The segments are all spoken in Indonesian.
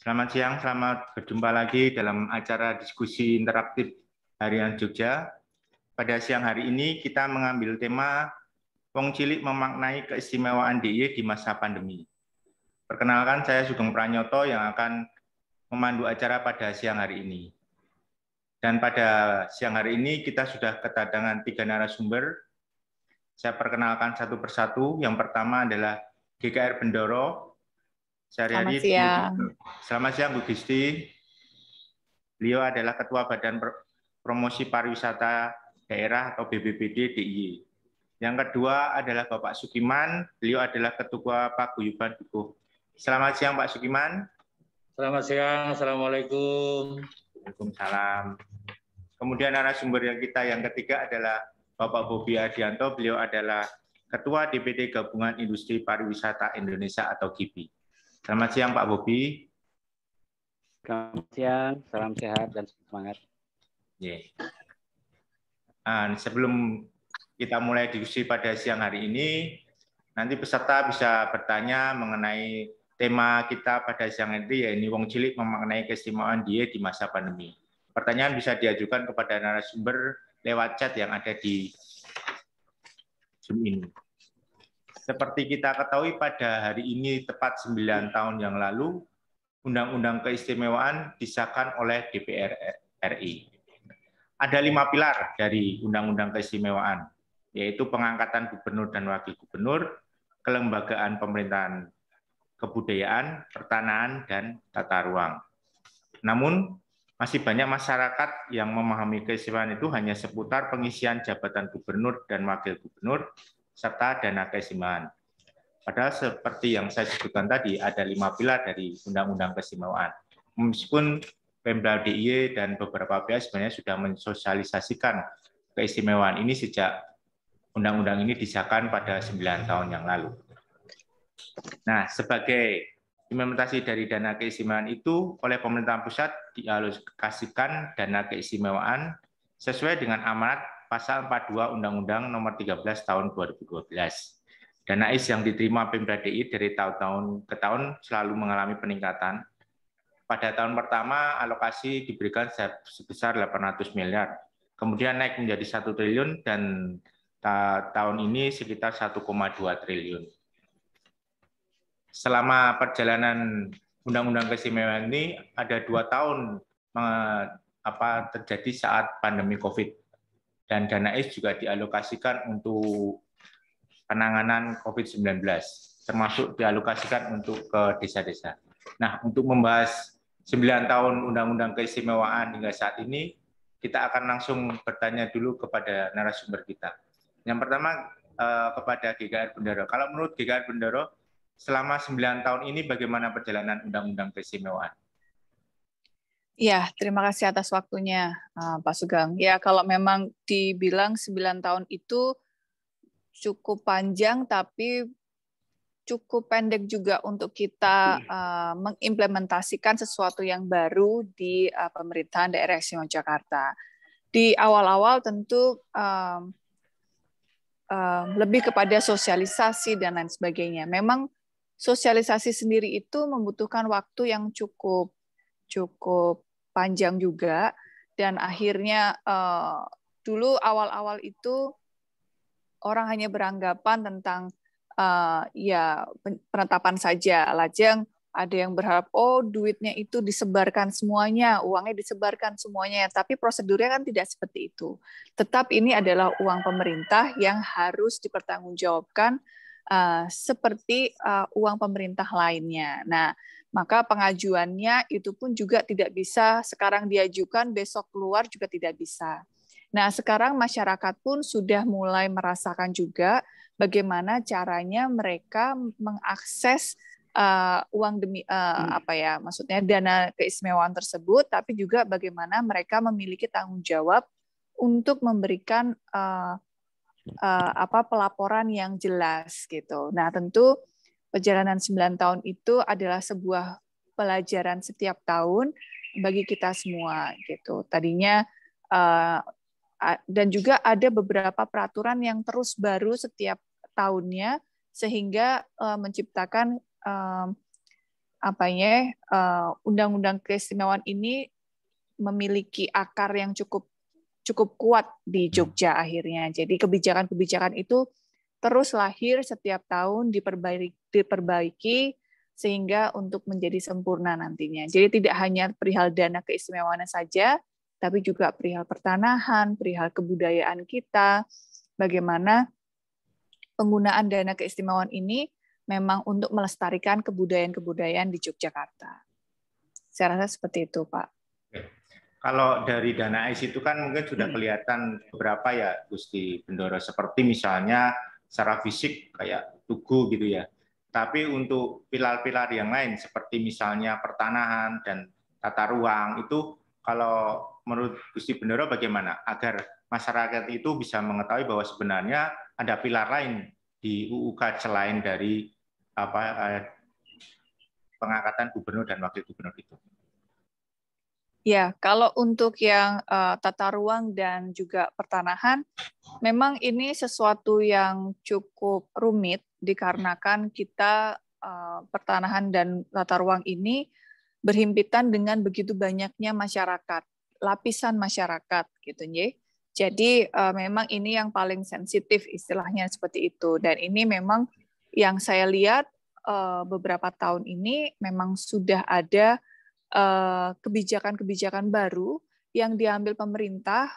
Selamat siang, selamat berjumpa lagi dalam acara diskusi interaktif Harian Jogja. Pada siang hari ini kita mengambil tema Wong Cilik memaknai keistimewaan DIY di masa pandemi. Perkenalkan, saya Sugeng Pranyoto yang akan memandu acara pada siang hari ini. Dan pada siang hari ini kita sudah kedatangan 3 narasumber. Saya perkenalkan satu persatu. Yang pertama adalah GKR Bendoro. Selamat siang. Selamat siang Bu Gisti. Beliau adalah Ketua Badan Promosi Pariwisata Daerah atau BPBD DIY. Yang kedua adalah Bapak Sukiman. Beliau adalah Ketua Paguyuban Dukuh. Selamat siang Pak Sukiman. Selamat siang. Assalamualaikum. Waalaikumsalam. Kemudian narasumber yang ketiga adalah Bapak Bobi Adianto. Beliau adalah Ketua DPD Gabungan Industri Pariwisata Indonesia atau GIPI. Selamat siang Pak Bobi. Selamat siang, salam sehat dan semangat. Sebelum kita mulai diskusi pada siang hari ini, nanti peserta bisa bertanya mengenai tema kita pada siang ini, yaitu Wong Cilik memaknai keistimewaan DIY di masa pandemi. Pertanyaan bisa diajukan kepada narasumber lewat chat yang ada di Zoom ini. Seperti kita ketahui pada hari ini tepat 9 tahun yang lalu, Undang-Undang Keistimewaan disahkan oleh DPR RI. Ada 5 pilar dari Undang-Undang Keistimewaan, yaitu pengangkatan gubernur dan wakil gubernur, kelembagaan pemerintahan kebudayaan, pertanahan, dan tata ruang. Namun, masih banyak masyarakat yang memahami keistimewaan itu hanya seputar pengisian jabatan gubernur dan wakil gubernur, serta dana keistimewaan. Padahal seperti yang saya sebutkan tadi, ada 5 pilar dari Undang-Undang Keistimewaan. Meskipun Pemda DIY dan beberapa pihak sebenarnya sudah mensosialisasikan keistimewaan ini sejak undang-undang ini disahkan pada 9 tahun yang lalu. Nah, sebagai implementasi dari dana keistimewaan itu, oleh pemerintah pusat dialokasikan dana keistimewaan sesuai dengan amanat Pasal 42 Undang-Undang Nomor 13 Tahun 2012. Dana IS yang diterima Pemda DIY dari tahun ke tahun selalu mengalami peningkatan. Pada tahun pertama, alokasi diberikan sebesar 800 miliar. Kemudian naik menjadi 1 triliun dan tahun ini sekitar 1,2 triliun. Selama perjalanan Undang-Undang Keistimewaan ini ada 2 tahun terjadi saat pandemi COVID. Dan dana IS juga dialokasikan untuk penanganan COVID-19, termasuk dialokasikan untuk ke desa-desa. Nah, untuk membahas 9 tahun Undang-Undang Keistimewaan hingga saat ini, kita akan langsung bertanya dulu kepada narasumber kita. Yang pertama kepada GKR Bendoro. Kalau menurut GKR Bendoro, selama 9 tahun ini bagaimana perjalanan Undang-Undang Keistimewaan? Ya, terima kasih atas waktunya, Pak Sugeng. Ya, kalau memang dibilang 9 tahun itu cukup panjang, tapi cukup pendek juga untuk kita mengimplementasikan sesuatu yang baru di pemerintahan daerah istimewa Jakarta. Di awal-awal tentu lebih kepada sosialisasi dan lain sebagainya. Memang sosialisasi sendiri itu membutuhkan waktu yang cukup panjang juga, dan akhirnya dulu awal-awal itu orang hanya beranggapan tentang penetapan saja. Lajeng ada yang berharap, oh duitnya itu disebarkan semuanya, uangnya disebarkan semuanya, tapi prosedurnya kan tidak seperti itu. Tetap ini adalah uang pemerintah yang harus dipertanggungjawabkan seperti uang pemerintah lainnya. Nah, maka pengajuannya itu pun juga tidak bisa sekarang diajukan, besok keluar juga tidak bisa. Nah, sekarang masyarakat pun sudah mulai merasakan juga bagaimana caranya mereka mengakses uang demi maksudnya dana keistimewaan tersebut, tapi juga bagaimana mereka memiliki tanggung jawab untuk memberikan pelaporan yang jelas gitu. Nah, tentu perjalanan 9 tahun itu adalah sebuah pelajaran setiap tahun bagi kita semua gitu. Tadinya dan juga ada beberapa peraturan yang terus baru setiap tahunnya sehingga menciptakan undang-undang keistimewaan ini memiliki akar yang cukup kuat di Jogja akhirnya. Jadi kebijakan-kebijakan itu terus lahir setiap tahun, diperbaiki sehingga untuk menjadi sempurna nantinya. Jadi tidak hanya perihal dana keistimewaan saja, tapi juga perihal pertanahan, perihal kebudayaan kita, bagaimana penggunaan dana keistimewaan ini memang untuk melestarikan kebudayaan-kebudayaan di Yogyakarta. Saya rasa seperti itu, Pak. Kalau dari dana AIS itu kan mungkin sudah kelihatan beberapa ya, Gusti Bendoro, seperti misalnya secara fisik kayak tugu gitu ya. Tapi untuk pilar-pilar yang lain seperti misalnya pertanahan dan tata ruang itu, kalau menurut Gusti Bendoro bagaimana agar masyarakat itu bisa mengetahui bahwa sebenarnya ada pilar lain di UUK selain dari pengangkatan gubernur dan wakil gubernur itu? Ya, kalau untuk yang tata ruang dan juga pertanahan, memang ini sesuatu yang cukup rumit dikarenakan kita pertanahan dan tata ruang ini berhimpitan dengan begitu banyaknya masyarakat, lapisan masyarakat, gitu ya. Jadi memang ini yang paling sensitif istilahnya seperti itu. Dan ini memang yang saya lihat beberapa tahun ini memang sudah ada kebijakan-kebijakan baru yang diambil pemerintah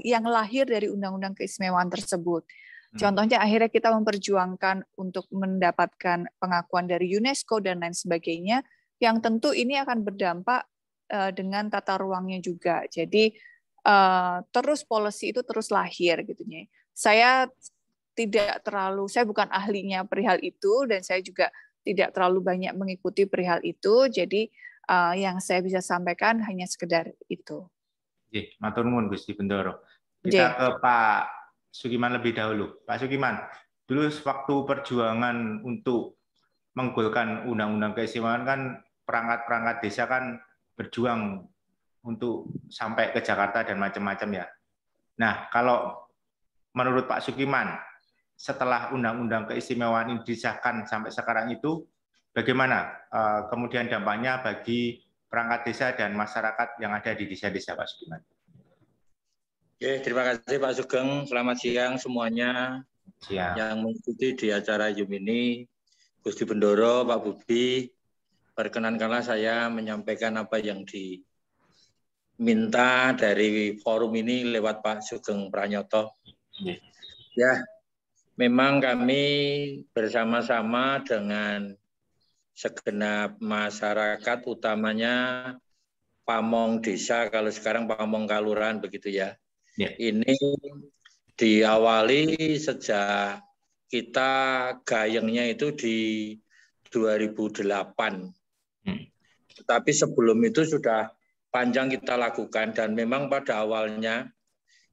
yang lahir dari undang-undang keistimewaan tersebut. Contohnya akhirnya kita memperjuangkan untuk mendapatkan pengakuan dari UNESCO dan lain sebagainya, yang tentu ini akan berdampak dengan tata ruangnya juga. Jadi terus policy itu terus lahir gitu ya. Saya bukan ahlinya perihal itu dan saya juga tidak terlalu banyak mengikuti perihal itu. Jadi yang saya bisa sampaikan hanya sekedar itu. Matur nuwun Gusti Bendoro. Kita ke Pak Sugiman lebih dahulu. Pak Sugiman, dulu waktu perjuangan untuk menggolkan undang-undang keistimewaan kan perangkat-perangkat desa kan berjuang untuk sampai ke Jakarta dan macam-macam ya. Nah, kalau menurut Pak Sugiman, setelah undang-undang keistimewaan ini disahkan sampai sekarang itu, bagaimana kemudian dampaknya bagi perangkat desa dan masyarakat yang ada di desa-desa, Pak Sugiman? Oke, terima kasih Pak Sugeng. Selamat siang semuanya yang mengikuti di acara Zoom ini. Gusti Bendoro, Pak Budi, perkenankanlah saya menyampaikan apa yang diminta dari forum ini lewat Pak Sugeng Pranyoto. Ya, memang kami bersama-sama dengan segenap masyarakat, utamanya pamong desa, kalau sekarang pamong kalurahan begitu ya. Ini diawali sejak kita gayengnya itu di 2008. Tapi sebelum itu sudah panjang kita lakukan dan memang pada awalnya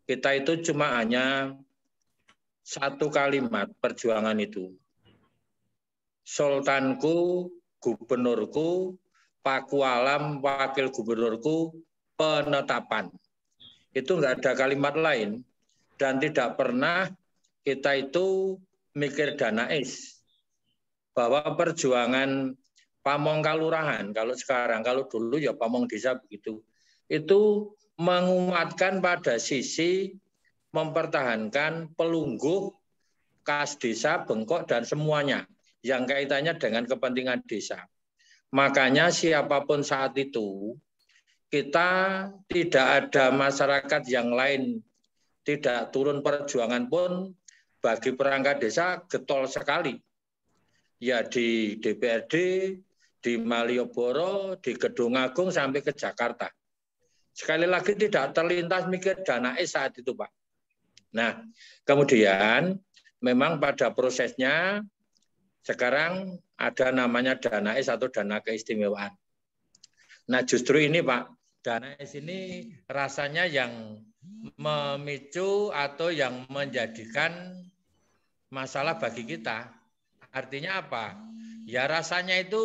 kita itu cuma hanya satu kalimat perjuangan itu. Sultanku, gubernurku, Pakualam, wakil gubernurku, penetapan. Itu enggak ada kalimat lain. Dan tidak pernah kita itu mikir dana AIS. Bahwa perjuangan pamong kalurahan, kalau sekarang, kalau dulu ya pamong desa begitu, itu menguatkan pada sisi mempertahankan pelungguh, kas desa, bengkok, dan semuanya yang kaitannya dengan kepentingan desa. Makanya siapapun saat itu, kita tidak ada masyarakat yang lain, tidak turun perjuangan pun bagi perangkat desa getol sekali. Ya di DPRD, di Malioboro, di Gedung Agung sampai ke Jakarta. Sekali lagi tidak terlintas mikir dana AIS saat itu, Pak. Nah, kemudian memang pada prosesnya sekarang ada namanya dana AIS atau dana keistimewaan. Nah, justru ini Pak, dana AIS ini rasanya yang memicu atau yang menjadikan masalah bagi kita. Artinya apa? Ya rasanya itu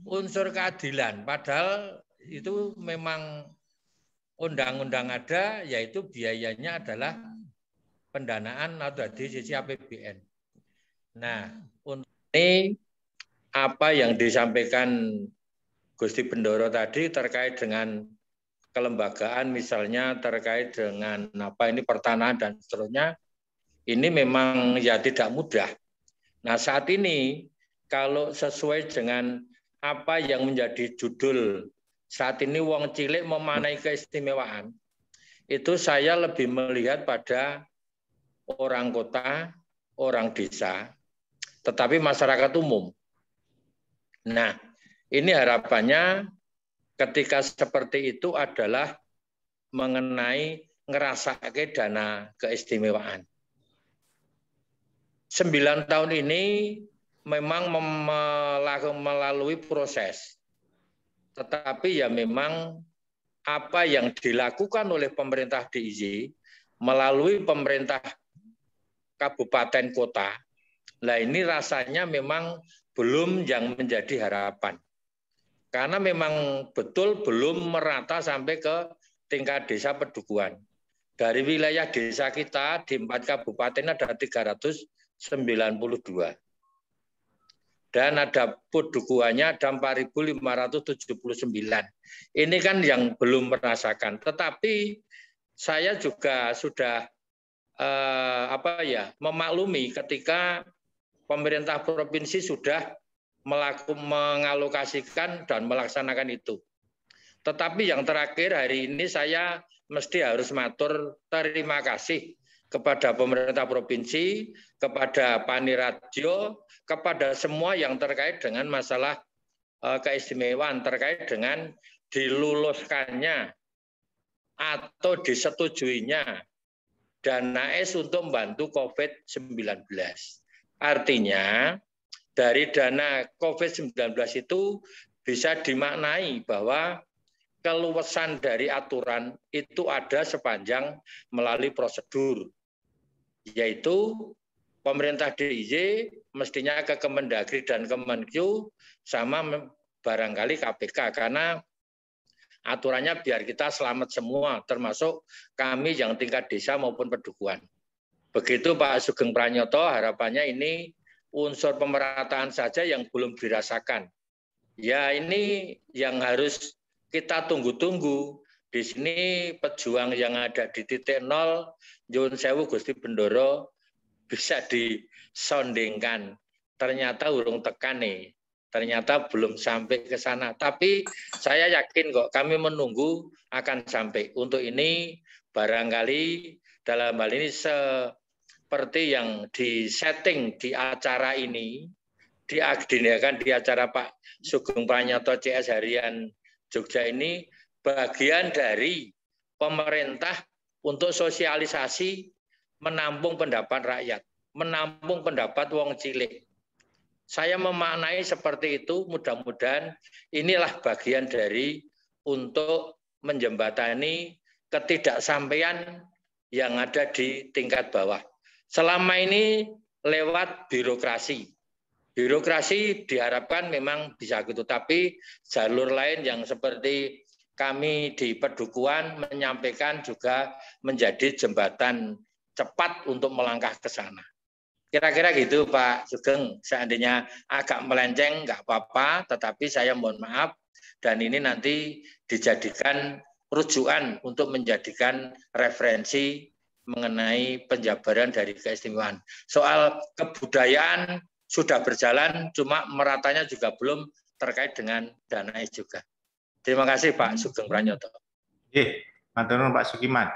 unsur keadilan, padahal itu memang undang-undang ada, yaitu biayanya adalah pendanaan atau di sisi APBN. Nah, untuk ini apa yang disampaikan Gusti Bendoro tadi terkait dengan kelembagaan, misalnya terkait dengan pertanahan dan seterusnya, ini memang ya tidak mudah. Nah, saat ini kalau sesuai dengan apa yang menjadi judul saat ini wong cilik memanai keistimewaan, itu saya lebih melihat pada orang kota, orang desa, tetapi masyarakat umum. Nah, ini harapannya ketika seperti itu adalah mengenai ngerasake dana keistimewaan. 9 tahun ini memang melalui proses. Tetapi ya memang apa yang dilakukan oleh pemerintah DIY melalui pemerintah kabupaten kota, nah ini rasanya memang belum yang menjadi harapan. Karena memang betul belum merata sampai ke tingkat desa pedukuhan. Dari wilayah desa kita di 4 kabupaten ada 392. Dan ada pedukuhannya ada 4.579. Ini kan yang belum merasakan. Tetapi saya juga sudah memaklumi ketika pemerintah provinsi sudah mengalokasikan dan melaksanakan itu. Tetapi yang terakhir hari ini saya mesti harus matur terima kasih kepada pemerintah provinsi, kepada Paniradjo, kepada semua yang terkait dengan masalah keistimewaan, terkait dengan diluluskannya atau disetujuinya dana S untuk membantu COVID-19. Artinya, dari dana COVID-19 itu bisa dimaknai bahwa keluasan dari aturan itu ada sepanjang melalui prosedur, yaitu pemerintah DIY mestinya ke Kemendagri dan Kemenkyu sama barangkali KPK, karena aturannya biar kita selamat semua, termasuk kami yang tingkat desa maupun pedukuhan. Begitu Pak Sugeng Pranyoto, harapannya ini unsur pemerataan saja yang belum dirasakan. Ya ini yang harus kita tunggu-tunggu. Di sini pejuang yang ada di titik nol, Nyuwun Sewu Gusti Bendoro, bisa disondingkan. Ternyata urung tekan nih. Ternyata belum sampai ke sana. Tapi saya yakin kok kami menunggu akan sampai. Untuk ini barangkali dalam hal ini seperti yang disetting di acara ini, diagdikan di acara Pak Sugeng Pranyoto CS Harian Jogja ini, bagian dari pemerintah untuk sosialisasi menampung pendapat rakyat, menampung pendapat wong cilik. Saya memaknai seperti itu, mudah-mudahan inilah bagian dari untuk menjembatani ketidaksampaian yang ada di tingkat bawah. Selama ini lewat birokrasi. Birokrasi diharapkan memang bisa gitu, tapi jalur lain yang seperti kami di Pedukuhan menyampaikan juga menjadi jembatan cepat untuk melangkah ke sana. Kira-kira gitu Pak Sugeng, seandainya agak melenceng nggak apa-apa, tetapi saya mohon maaf dan ini nanti dijadikan rujukan untuk menjadikan referensi mengenai penjabaran dari keistimewaan. Soal kebudayaan sudah berjalan, cuma meratanya juga belum terkait dengan dana juga. Terima kasih Pak Sugeng Pranyoto. Matur nuwun Pak Sukiman.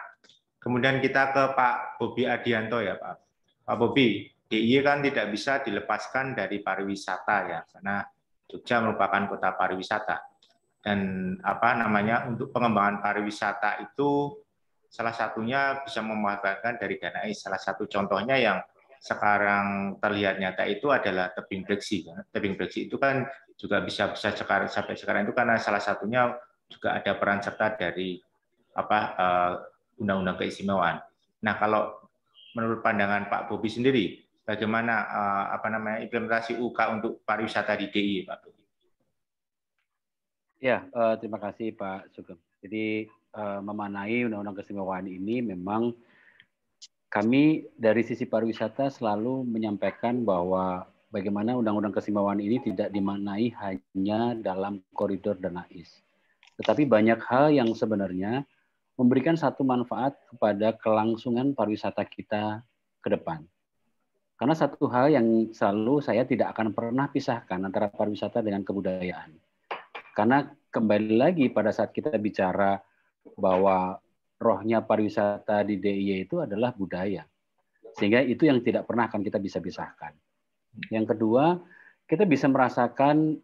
Kemudian kita ke Pak Bobi Adianto ya Pak. Pak Bobi, DIY kan tidak bisa dilepaskan dari pariwisata ya, karena Jogja merupakan kota pariwisata. Dan untuk pengembangan pariwisata itu salah satunya bisa memanfaatkan dari dana I. Salah satu contohnya yang sekarang terlihat nyata itu adalah tebing breksi. Tebing breksi itu kan juga bisa sampai sekarang itu karena salah satunya juga ada peran serta dari undang-undang keistimewaan. Nah, kalau menurut pandangan Pak Bobi sendiri, bagaimana implementasi UK untuk pariwisata di DIY, Pak Bobi? Ya, terima kasih Pak Sugeng. Jadi memanai undang-undang keistimewaan ini memang kami dari sisi pariwisata selalu menyampaikan bahwa bagaimana Undang-Undang Keistimewaan ini tidak dimaknai hanya dalam koridor DANAIS. Tetapi banyak hal yang sebenarnya memberikan satu manfaat kepada kelangsungan pariwisata kita ke depan. Karena satu hal yang selalu saya tidak akan pernah pisahkan antara pariwisata dengan kebudayaan. Karena kembali lagi pada saat kita bicara bahwa rohnya pariwisata di DIY itu adalah budaya. Sehingga itu yang tidak pernah akan kita bisa pisahkan. Yang kedua, kita bisa merasakan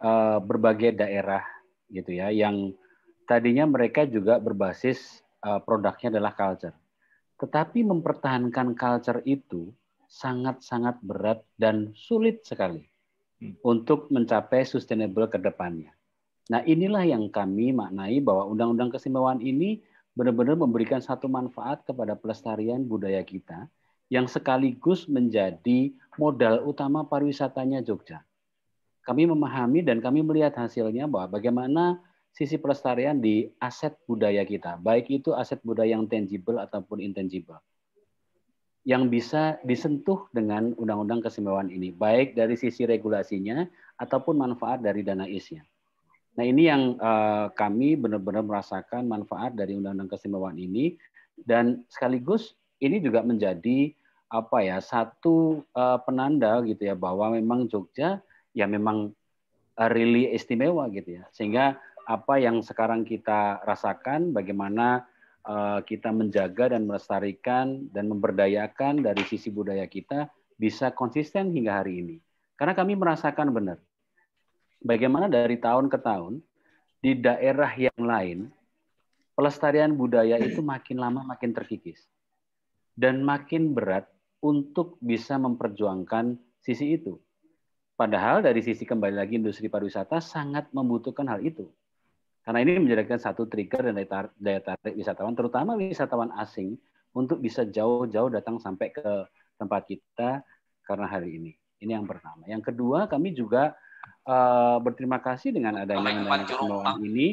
berbagai daerah gitu ya, yang tadinya mereka juga berbasis produknya adalah culture. Tetapi mempertahankan culture itu sangat-sangat berat dan sulit sekali untuk mencapai sustainable ke depannya. Nah, inilah yang kami maknai bahwa Undang-Undang Keistimewaan ini benar-benar memberikan satu manfaat kepada pelestarian budaya kita yang sekaligus menjadi modal utama pariwisatanya Jogja. Kami memahami dan kami melihat hasilnya bahwa bagaimana sisi pelestarian di aset budaya kita, baik itu aset budaya yang tangible ataupun intangible, yang bisa disentuh dengan Undang-Undang Keistimewaan ini, baik dari sisi regulasinya ataupun manfaat dari DANAIS-nya. Nah, ini yang kami benar-benar merasakan manfaat dari Undang-Undang Keistimewaan ini, dan sekaligus ini juga menjadi satu penanda gitu ya bahwa memang Jogja ya memang really istimewa gitu ya. Sehingga apa yang sekarang kita rasakan bagaimana kita menjaga dan melestarikan dan memberdayakan dari sisi budaya kita bisa konsisten hingga hari ini. Karena kami merasakan benar bagaimana dari tahun ke tahun di daerah yang lain pelestarian budaya itu makin lama makin terkikis dan makin berat untuk bisa memperjuangkan sisi itu. Padahal dari sisi kembali lagi industri pariwisata sangat membutuhkan hal itu. Karena ini menjadikan satu trigger dan daya tarik wisatawan, terutama wisatawan asing, untuk bisa jauh-jauh datang sampai ke tempat kita karena hari ini. Ini yang pertama. Yang kedua, kami juga berterima kasih dengan adanya Undang-Undang Keistimewaan ini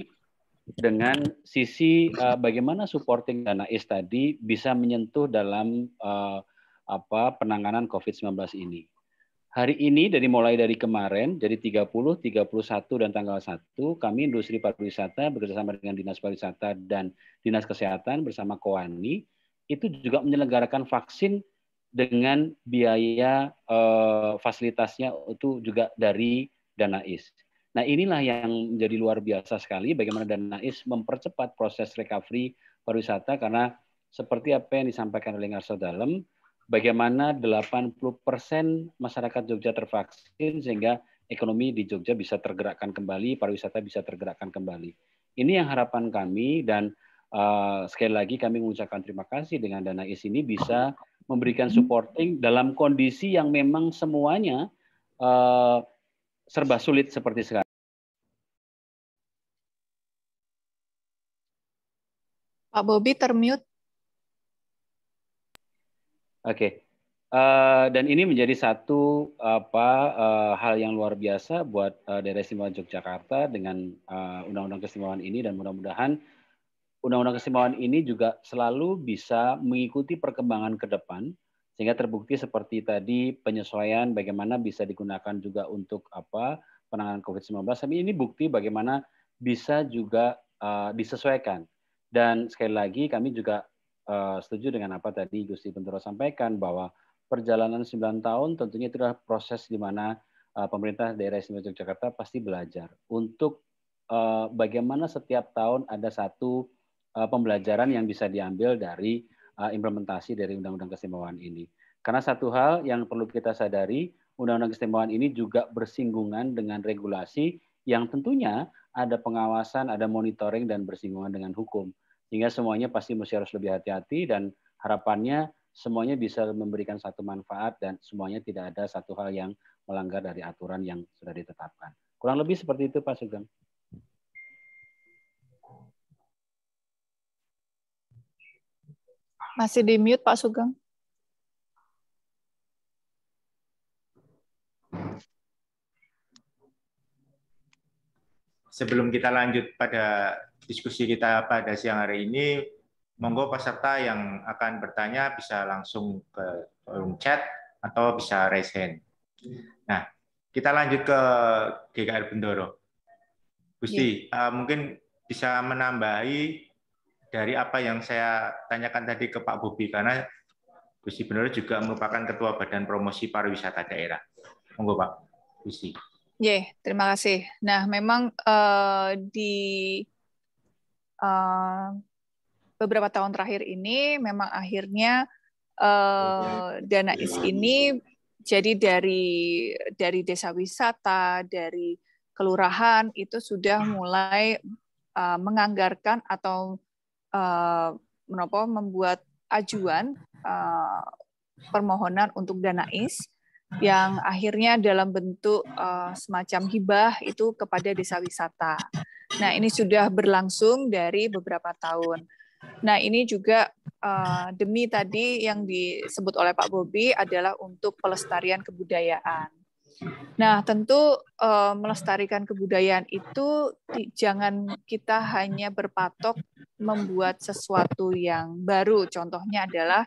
dengan sisi bagaimana supporting DANAIS tadi bisa menyentuh dalam penanganan COVID-19 ini. Hari ini mulai dari kemarin, jadi 30, 31, dan tanggal 1, kami industri pariwisata bekerjasama dengan Dinas Pariwisata dan Dinas Kesehatan bersama Kowani, itu juga menyelenggarakan vaksin dengan biaya fasilitasnya itu juga dari DANAIS. Nah, inilah yang menjadi luar biasa sekali bagaimana DANAIS mempercepat proses recovery pariwisata, karena seperti apa yang disampaikan oleh Ngarso Dalem, bagaimana 80% masyarakat Jogja tervaksin sehingga ekonomi di Jogja bisa tergerakkan kembali, pariwisata bisa tergerakkan kembali. Ini yang harapan kami, dan sekali lagi kami mengucapkan terima kasih dengan DANAIS ini bisa memberikan supporting dalam kondisi yang memang semuanya serba sulit seperti sekarang. Pak Bobi termute. Oke. Dan ini menjadi satu hal yang luar biasa buat daerah istimewa Yogyakarta dengan Undang-Undang Keistimewaan ini, dan mudah-mudahan Undang-Undang Keistimewaan ini juga selalu bisa mengikuti perkembangan ke depan sehingga terbukti seperti tadi penyesuaian bagaimana bisa digunakan juga untuk penanganan COVID-19. Tapi ini bukti bagaimana bisa juga disesuaikan. Dan sekali lagi kami juga setuju dengan apa tadi Gusti Bentoro sampaikan bahwa perjalanan 9 tahun tentunya itu adalah proses di mana pemerintah daerah istimewa Yogyakarta pasti belajar untuk bagaimana setiap tahun ada satu pembelajaran yang bisa diambil dari implementasi dari Undang-Undang Keistimewaan ini. Karena satu hal yang perlu kita sadari, Undang-Undang Keistimewaan ini juga bersinggungan dengan regulasi yang tentunya ada pengawasan, ada monitoring, dan bersinggungan dengan hukum. Sehingga semuanya pasti mesti harus lebih hati-hati, dan harapannya semuanya bisa memberikan satu manfaat dan semuanya tidak ada satu hal yang melanggar dari aturan yang sudah ditetapkan. Kurang lebih seperti itu, Pak Sugeng. Masih di mute, Pak Sugeng. Sebelum kita lanjut pada diskusi kita pada siang hari ini, monggo peserta yang akan bertanya bisa langsung ke forum chat atau bisa raise hand. Nah, kita lanjut ke GKR Bendoro. Gusti, mungkin bisa menambahi dari apa yang saya tanyakan tadi ke Pak Bobi, karena Gusti Bendoro juga merupakan Ketua Badan Promosi Pariwisata Daerah. Monggo Pak Gusti. Terima kasih. Nah, memang di beberapa tahun terakhir ini memang akhirnya dana IS ini jadi dari desa wisata, dari kelurahan itu sudah mulai menganggarkan atau membuat ajuan permohonan untuk dana IS yang akhirnya dalam bentuk semacam hibah itu kepada desa wisata. Nah, ini sudah berlangsung dari beberapa tahun. Nah, ini juga demi tadi yang disebut oleh Pak Bobi adalah untuk pelestarian kebudayaan. Nah, tentu melestarikan kebudayaan itu jangan kita hanya berpatok membuat sesuatu yang baru. Contohnya adalah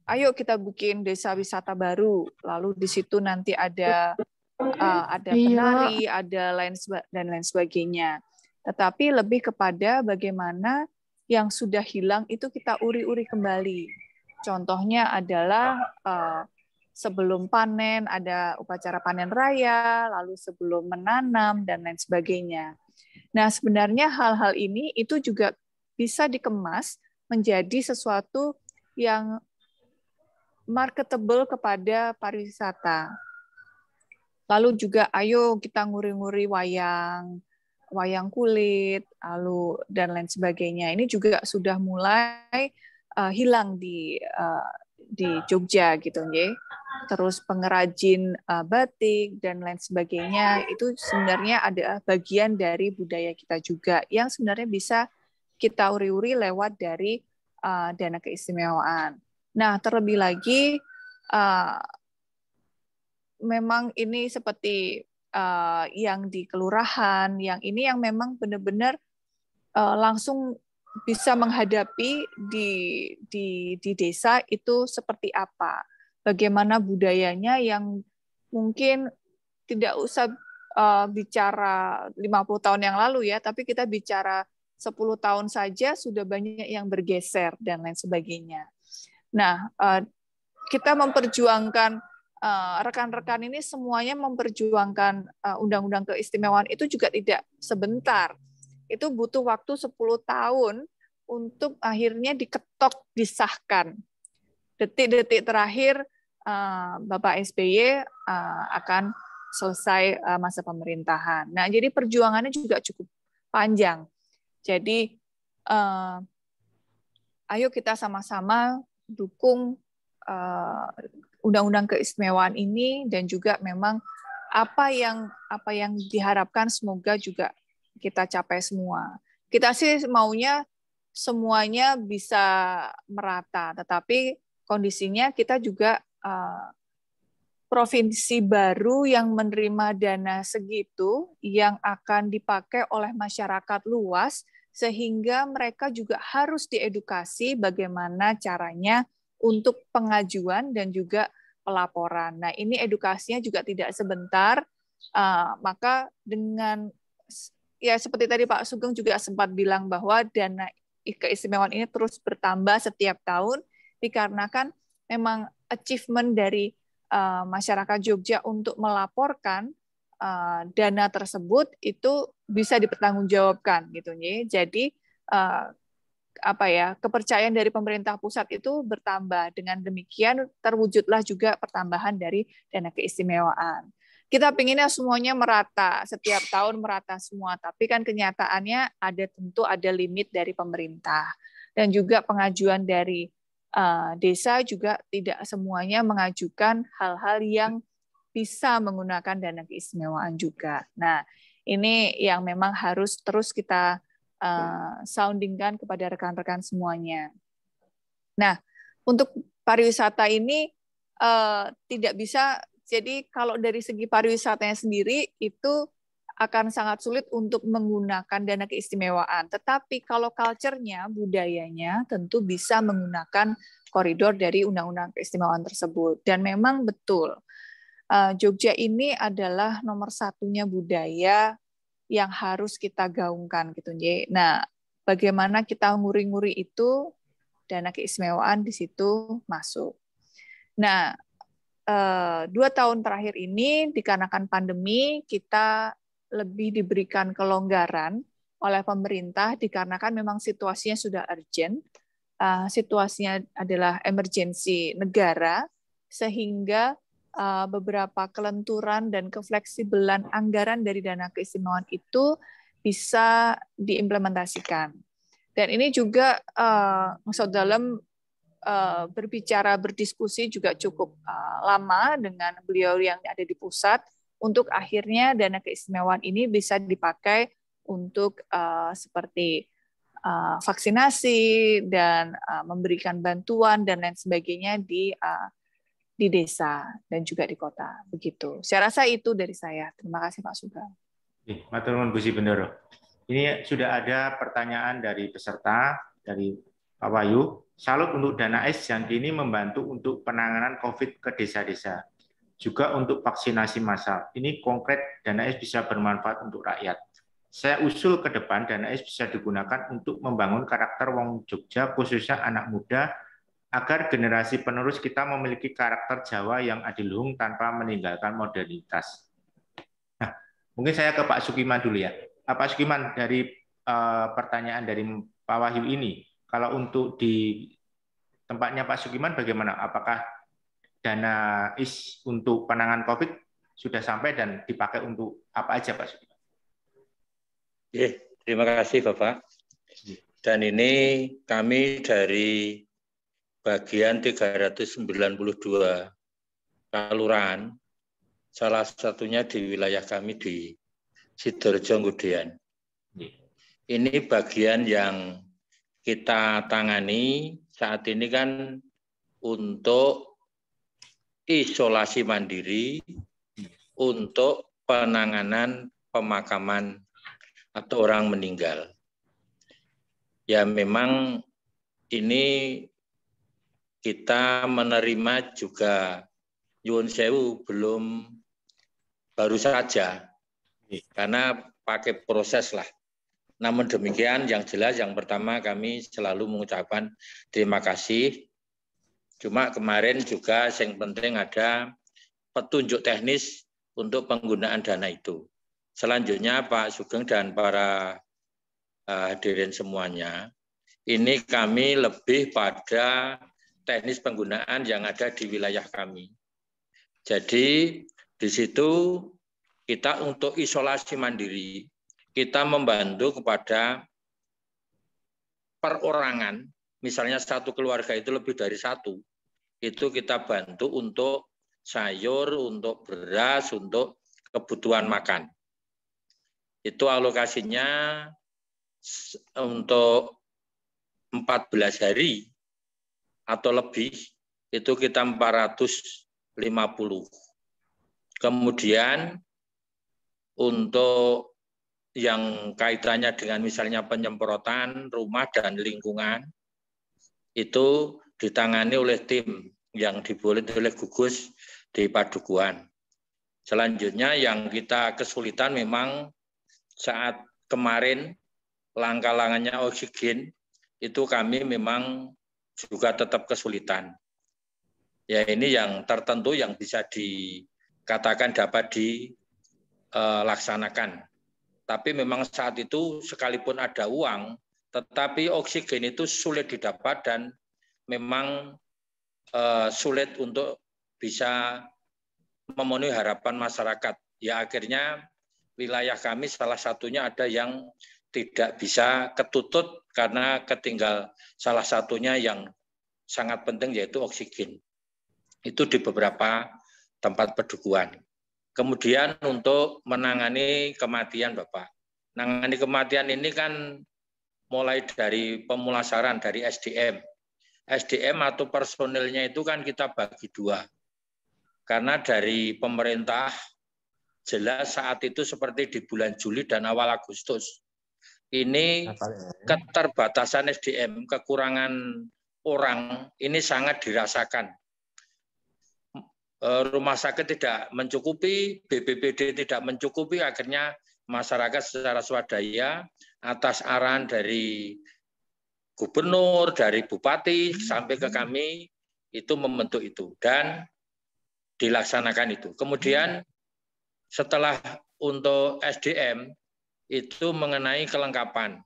ayo kita bikin desa wisata baru, lalu di situ nanti ada penari, ada lain sebagainya. Tetapi lebih kepada bagaimana yang sudah hilang itu kita uri-uri kembali. Contohnya adalah sebelum panen ada upacara panen raya, lalu sebelum menanam dan lain sebagainya. Nah, sebenarnya hal-hal ini itu juga bisa dikemas menjadi sesuatu yang marketable kepada pariwisata. Lalu juga ayo kita nguri-nguri wayang kulit, lalu dan lain sebagainya. Ini juga sudah mulai hilang di Jogja gitu, nggih. Terus pengrajin batik dan lain sebagainya itu sebenarnya ada bagian dari budaya kita juga yang sebenarnya bisa kita uri-uri lewat dari dana keistimewaan. Nah, terlebih lagi memang ini seperti yang di kelurahan, yang ini yang memang benar-benar langsung bisa menghadapi di desa itu seperti apa, bagaimana budayanya yang mungkin tidak usah bicara 50 tahun yang lalu ya, tapi kita bicara 10 tahun saja sudah banyak yang bergeser dan lain sebagainya. Nah, kita memperjuangkan rekan-rekan ini semuanya memperjuangkan undang-undang keistimewaan itu juga tidak sebentar. Itu butuh waktu 10 tahun untuk akhirnya diketok, disahkan. Detik-detik terakhir Bapak SBY akan selesai masa pemerintahan. Nah, jadi perjuangannya juga cukup panjang. Jadi ayo kita sama-sama dukung undang-undang keistimewaan ini dan juga memang apa yang diharapkan semoga juga kita capai semua. Kita sih maunya semuanya bisa merata, tetapi kondisinya kita juga provinsi baru yang menerima dana segitu yang akan dipakai oleh masyarakat luas, sehingga mereka juga harus diedukasi bagaimana caranya untuk pengajuan dan juga pelaporan. Nah, ini edukasinya juga tidak sebentar, maka dengan, ya seperti tadi Pak Sugeng juga sempat bilang bahwa dana keistimewaan ini terus bertambah setiap tahun, dikarenakan memang achievement dari masyarakat Jogja untuk melaporkan dana tersebut itu bisa dipertanggungjawabkan gitu nih. Jadi kepercayaan dari pemerintah pusat itu bertambah. Dengan demikian terwujudlah juga pertambahan dari dana keistimewaan. Kita pinginnya semuanya merata, setiap tahun merata semua, tapi kan kenyataannya tentu ada limit dari pemerintah. Dan juga pengajuan dari desa juga tidak semuanya mengajukan hal-hal yang bisa menggunakan dana keistimewaan juga. Nah, ini yang memang harus terus kita soundingkan kepada rekan-rekan semuanya. Nah, untuk pariwisata ini tidak bisa, jadi kalau dari segi pariwisatanya sendiri itu akan sangat sulit untuk menggunakan dana keistimewaan. Tetapi kalau culture-nya, budayanya tentu bisa menggunakan koridor dari undang-undang keistimewaan tersebut. Dan memang betul, Jogja ini adalah nomor satunya budaya yang harus kita gaungkan gitu. Nah, bagaimana kita nguri-nguri itu, dana keistimewaan di situ masuk. Nah, 2 tahun terakhir ini dikarenakan pandemi kita lebih diberikan kelonggaran oleh pemerintah dikarenakan memang situasinya sudah urgent, situasinya adalah emergensi negara, sehingga beberapa kelenturan dan kefleksibelan anggaran dari dana keistimewaan itu bisa diimplementasikan. Dan ini juga Masuk dalam berbicara, berdiskusi juga cukup lama dengan beliau yang ada di pusat untuk akhirnya dana keistimewaan ini bisa dipakai untuk seperti vaksinasi dan memberikan bantuan dan lain sebagainya di desa dan juga di kota. Begitu. Saya rasa itu dari saya. Terima kasih Pak Sugeng. Matur nuwun Bu Bendoro. Ini sudah ada pertanyaan dari peserta, dari Pak Wahyu. Salut untuk dana AIS yang kini membantu untuk penanganan COVID ke desa-desa. Juga untuk vaksinasi massal. Ini konkret dana AIS bisa bermanfaat untuk rakyat. Saya usul ke depan dana AIS bisa digunakan untuk membangun karakter wong Jogja, khususnya anak muda, agar generasi penerus kita memiliki karakter Jawa yang adiluhung tanpa meninggalkan modernitas. Nah, mungkin saya ke Pak Sukiman dulu ya. Pak Sukiman, dari pertanyaan dari Pak Wahyu ini, kalau untuk di tempatnya Pak Sukiman bagaimana? Apakah dana IS untuk penanganan COVID sudah sampai dan dipakai untuk apa aja Pak Sukiman? Terima kasih Bapak. Dan ini kami dari bagian 392 kelurahan, salah satunya di wilayah kami di Sidoarjo Ngudean. Ini bagian yang kita tangani saat ini kan untuk isolasi mandiri, untuk penanganan pemakaman atau orang meninggal. Ya memang ini kita menerima juga nyuwun sewu belum baru saja karena pakai proses lah. Namun demikian yang jelas yang pertama kami selalu mengucapkan terima kasih. Cuma kemarin juga yang penting ada petunjuk teknis untuk penggunaan dana itu. Selanjutnya Pak Sugeng dan para hadirin semuanya, ini kami lebih pada teknis penggunaan yang ada di wilayah kami. Jadi di situ kita untuk isolasi mandiri, kita membantu kepada perorangan, misalnya satu keluarga itu lebih dari satu, itu kita bantu untuk sayur, untuk beras, untuk kebutuhan makan. Itu alokasinya untuk 14 hari atau lebih, itu kita 450. Kemudian untuk yang kaitannya dengan misalnya penyemprotan rumah dan lingkungan, itu ditangani oleh tim yang diboleh oleh gugus di Padukuhan. Selanjutnya yang kita kesulitan memang saat kemarin langkah-langkahnya oksigen, itu kami memang juga tetap kesulitan. Ya ini yang tertentu yang bisa dikatakan dapat dilaksanakan. Tapi memang saat itu sekalipun ada uang, tetapi oksigen itu sulit didapat dan memang sulit untuk bisa memenuhi harapan masyarakat. Ya akhirnya wilayah kami salah satunya ada yang tidak bisa ketutut karena ketinggal salah satunya yang sangat penting yaitu oksigen. Itu di beberapa tempat pedukuhan. Kemudian untuk menangani kematian Bapak. Menangani kematian ini kan mulai dari pemulasaran dari SDM. SDM atau personilnya itu kan kita bagi dua. Karena dari pemerintah jelas saat itu seperti di bulan Juli dan awal Agustus. Ini keterbatasan SDM, kekurangan orang ini sangat dirasakan. rumah sakit tidak mencukupi, BPBD tidak mencukupi, akhirnya masyarakat secara swadaya atas arahan dari gubernur, dari bupati sampai ke kami itu membentuk itu dan dilaksanakan itu. Kemudian setelah untuk SDM itu mengenai kelengkapan.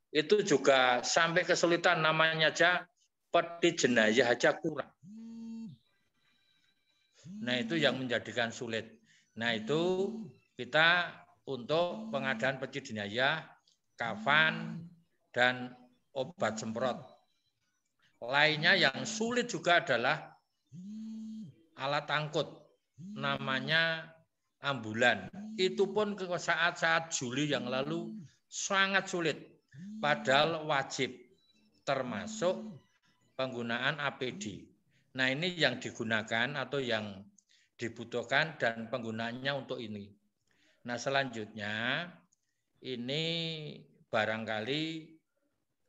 Itu juga sampai kesulitan, namanya aja peti jenazah aja kurang. Nah, itu yang menjadikan sulit. Nah, itu kita untuk pengadaan peti jenazah, kafan, dan obat semprot. Lainnya yang sulit juga adalah alat angkut, namanya ambulan. Itu pun ke saat-saat Juli yang lalu sangat sulit. Padahal wajib, termasuk penggunaan APD. Nah, ini yang digunakan atau yang dibutuhkan dan penggunaannya untuk ini. Nah, selanjutnya ini barangkali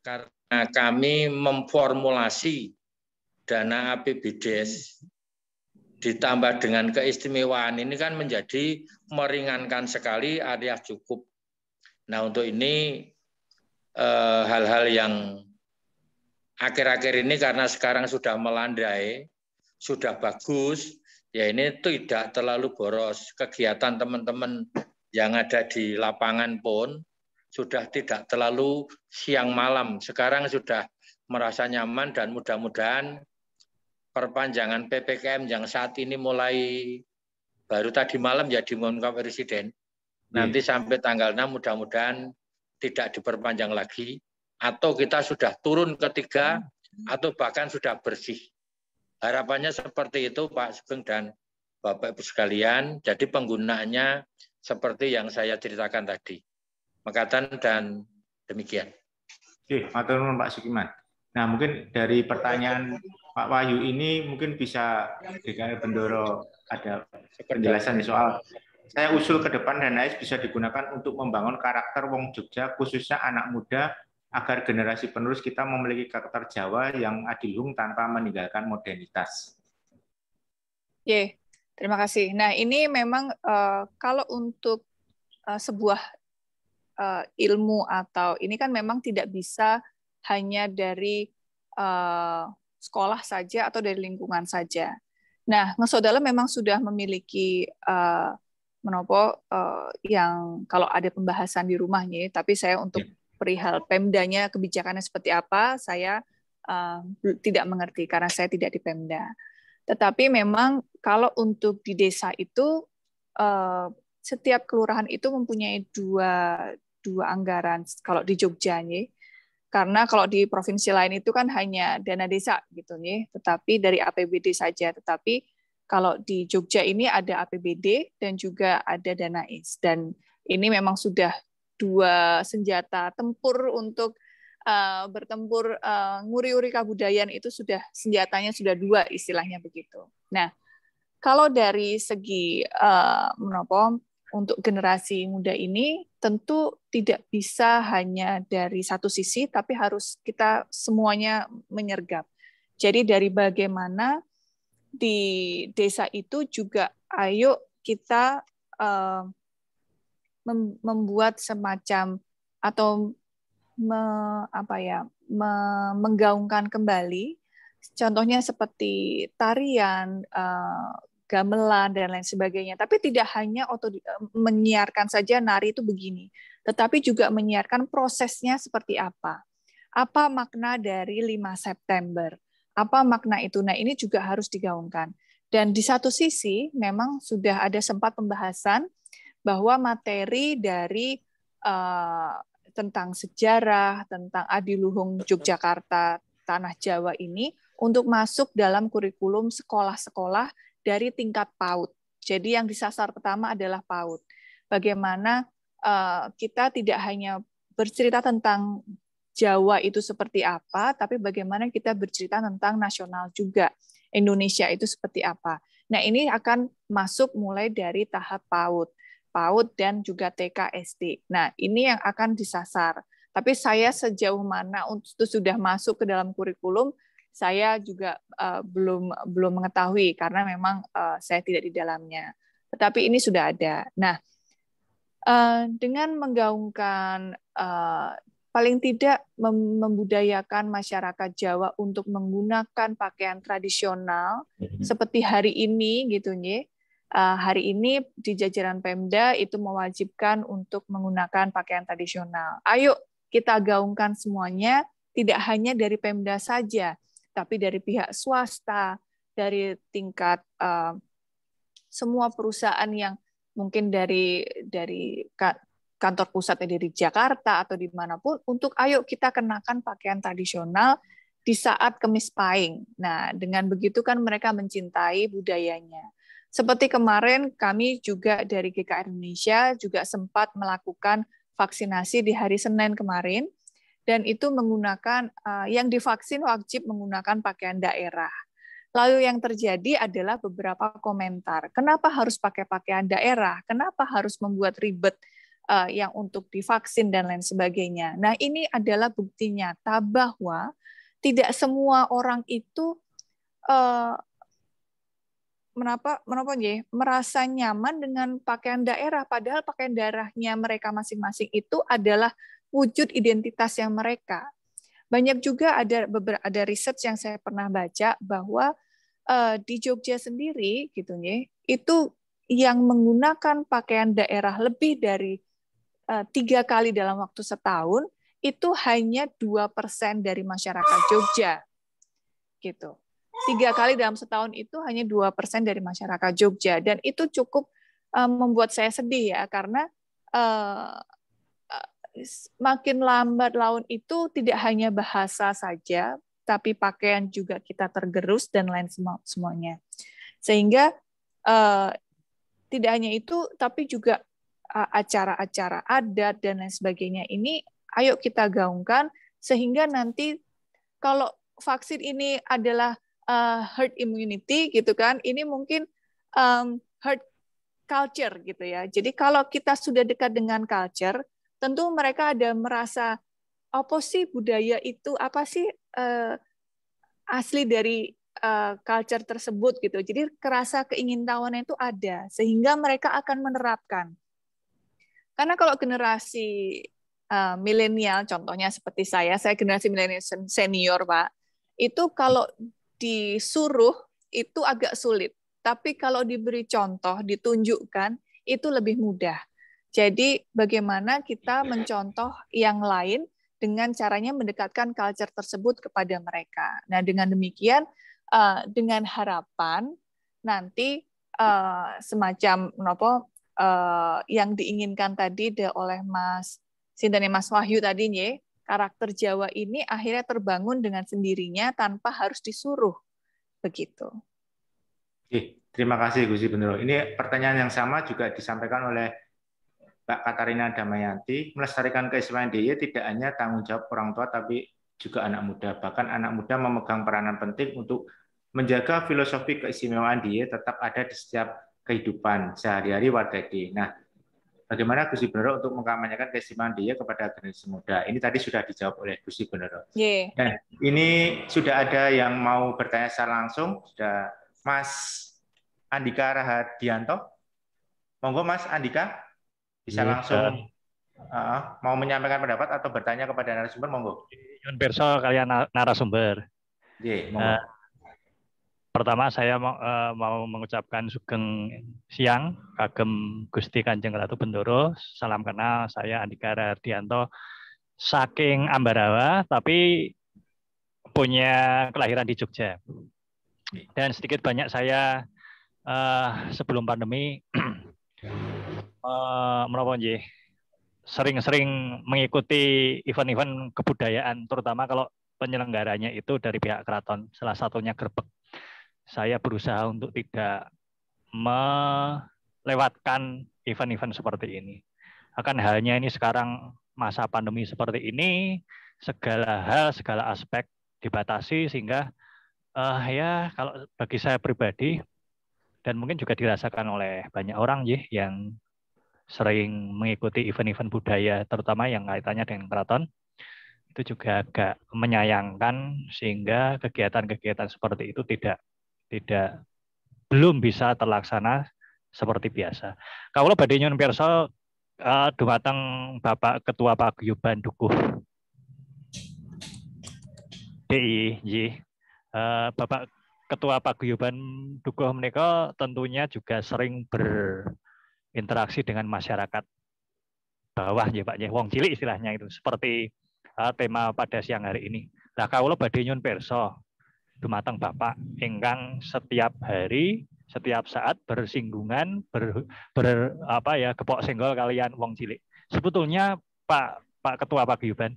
karena kami memformulasi dana APBDes ditambah dengan keistimewaan ini kan menjadi meringankan sekali alias cukup. Nah, untuk ini hal-hal yang akhir-akhir ini karena sekarang sudah melandai, sudah bagus, ya ini tidak terlalu boros. Kegiatan teman-teman yang ada di lapangan pun sudah tidak terlalu siang malam. Sekarang sudah merasa nyaman dan mudah-mudahan perpanjangan PPKM yang saat ini mulai baru tadi malam ya diumumkan Presiden. Nanti sampai tanggal 6 mudah-mudahan tidak diperpanjang lagi atau kita sudah turun ke 3 atau bahkan sudah bersih. Harapannya seperti itu Pak Sugeng dan Bapak Ibu sekalian. Jadi penggunaannya seperti yang saya ceritakan tadi. Makatan dan demikian. Oke, matur nuwun Pak Sukiman. Nah, mungkin dari pertanyaan Pak Wahyu ini mungkin bisa DKL Bendoro ada penjelasan soal saya usul ke depan dana AIS bisa digunakan untuk membangun karakter Wong Jogja khususnya anak muda agar generasi penerus kita memiliki karakter Jawa yang adiluhung tanpa meninggalkan modernitas. Oke, terima kasih. Nah, ini memang kalau untuk sebuah ilmu atau ini kan memang tidak bisa hanya dari sekolah saja atau dari lingkungan saja. Nah, Ngesodala memang sudah memiliki menopo yang kalau ada pembahasan di rumahnya, tapi saya untuk perihal Pemdanya kebijakannya seperti apa, saya tidak mengerti karena saya tidak di Pemda. Tetapi memang kalau untuk di desa itu setiap kelurahan itu mempunyai dua anggaran kalau di Jogja nih. Karena kalau di provinsi lain itu kan hanya dana desa gitu nih, tetapi dari APBD saja. Tetapi kalau di Jogja ini ada APBD dan juga ada dana AIS. Dan ini memang sudah dua senjata tempur untuk bertempur nguri-uri kabudayaan itu sudah senjatanya sudah dua istilahnya begitu. Nah, kalau dari segi untuk generasi muda ini tentu tidak bisa hanya dari satu sisi, tapi harus kita semuanya menyergap. Jadi dari bagaimana di desa itu juga ayo kita membuat semacam atau menggaungkan kembali, contohnya seperti tarian, gamelan dan lain sebagainya. Tapi tidak hanya menyiarkan saja nari itu begini, tetapi juga menyiarkan prosesnya seperti apa. Apa makna dari 5 September? Apa makna itu? Nah, ini juga harus digaungkan. Dan di satu sisi memang sudah ada sempat pembahasan bahwa materi dari tentang sejarah, tentang adiluhung Yogyakarta, Tanah Jawa ini untuk masuk dalam kurikulum sekolah-sekolah dari tingkat PAUD. Jadi yang disasar pertama adalah PAUD. Bagaimana kita tidak hanya bercerita tentang Jawa itu seperti apa, tapi bagaimana kita bercerita tentang nasional juga. Indonesia itu seperti apa. Nah, ini akan masuk mulai dari tahap PAUD dan juga TK SD. Nah, ini yang akan disasar. Tapi saya sejauh mana itu sudah masuk ke dalam kurikulum, saya juga belum mengetahui karena memang saya tidak di dalamnya. Tetapi ini sudah ada. Nah, dengan menggaungkan paling tidak membudayakan masyarakat Jawa untuk menggunakan pakaian tradisional seperti hari ini gitu nih. Hari ini di jajaran Pemda itu mewajibkan untuk menggunakan pakaian tradisional. Ayo kita gaungkan semuanya, tidak hanya dari Pemda saja, tapi dari pihak swasta, dari tingkat semua perusahaan yang mungkin dari kantor pusatnya dari Jakarta atau dimanapun, untuk ayo kita kenakan pakaian tradisional di saat Kemis Pahing. Nah, dengan begitu kan mereka mencintai budayanya. Seperti kemarin kami juga dari GKR Indonesia juga sempat melakukan vaksinasi di hari Senin kemarin, dan itu menggunakan, yang divaksin wajib menggunakan pakaian daerah. Lalu yang terjadi adalah beberapa komentar. Kenapa harus pakai pakaian daerah? Kenapa harus membuat ribet yang untuk divaksin dan lain sebagainya? Nah, ini adalah bukti nyata bahwa tidak semua orang itu merasa nyaman dengan pakaian daerah, padahal pakaian daerahnya mereka masing-masing itu adalah wujud identitas yang mereka. Banyak juga ada riset yang saya pernah baca bahwa di Jogja sendiri gitu nih, itu yang menggunakan pakaian daerah lebih dari 3 kali dalam waktu setahun itu hanya 2% dari masyarakat Jogja, gitu. 3 kali dalam setahun itu hanya 2% dari masyarakat Jogja, dan itu cukup membuat saya sedih ya, karena makin lambat laun itu tidak hanya bahasa saja, tapi pakaian juga kita tergerus dan lain semuanya. Sehingga tidak hanya itu, tapi juga acara-acara adat dan lain sebagainya ini ayo kita gaungkan, sehingga nanti kalau vaksin ini adalah herd immunity gitu kan, ini mungkin herd culture gitu ya. Jadi kalau kita sudah dekat dengan culture, tentu mereka ada merasa apa sih budaya itu, apa sih asli dari culture tersebut gitu. Jadi kerasa keingintahuan itu ada, sehingga mereka akan menerapkan. Karena kalau generasi milenial, contohnya seperti saya generasi milenial senior, Pak, itu kalau disuruh itu agak sulit. Tapi kalau diberi contoh, ditunjukkan, itu lebih mudah. Jadi bagaimana kita mencontoh yang lain dengan caranya mendekatkan culture tersebut kepada mereka. Nah, dengan demikian, dengan harapan nanti semacam yang diinginkan tadi oleh Mas Sinten Mas Wahyu tadi, karakter Jawa ini akhirnya terbangun dengan sendirinya tanpa harus disuruh, begitu. Terima kasih Gusti Benero. Ini pertanyaan yang sama juga disampaikan oleh Mbak Katarina Damayanti. Melestarikan keistimewaan DIY tidak hanya tanggung jawab orang tua, tapi juga anak muda. Bahkan anak muda memegang peranan penting untuk menjaga filosofi keistimewaan DIY tetap ada di setiap kehidupan sehari-hari warga DIY. Nah, bagaimana Gusti Benero untuk mengkampanyekan keistimewaan DIY kepada generasi muda? Ini tadi sudah dijawab oleh Gusti Benero. Dan ini sudah ada yang mau bertanya secara langsung. Sudah Mas Andika Rahadianto. Monggo Mas Andika. Bisa langsung mau menyampaikan pendapat atau bertanya kepada narasumber, monggo. Yun Perso kalian narasumber. Monggo. Pertama saya mau mengucapkan sugeng siang kagem Gusti Kanjeng Ratu Bendoro. Salam kenal, saya Andika Rahadianto saking Ambarawa, tapi punya kelahiran di Jogja. Dan sedikit banyak saya sebelum pandemi sering-sering mengikuti event-event kebudayaan, terutama kalau penyelenggaranya itu dari pihak keraton, salah satunya Grebek. Saya berusaha untuk tidak melewatkan event-event seperti ini. Akan halnya ini sekarang masa pandemi seperti ini, segala hal, segala aspek dibatasi, sehingga ya kalau bagi saya pribadi, dan mungkin juga dirasakan oleh banyak orang yang sering mengikuti event-event budaya, terutama yang kaitannya dengan keraton. itu juga agak menyayangkan sehingga kegiatan-kegiatan seperti itu belum bisa terlaksana seperti biasa. Kalau badhe nyuwun pirsa dumateng Bapak Ketua Paguyuban Dukuh DIY, Bapak Ketua Paguyuban Dukuh menika tentunya juga sering berinteraksi dengan masyarakat bawah ya Pak, wong cilik istilahnya itu, seperti tema pada siang hari ini. Nah, kawula badhe nyuwun pirsa dumateng Bapak ingkang setiap hari, setiap saat bersinggungan, gepok senggol kalian wong cilik. Sebetulnya Pak Ketua Paguyuban,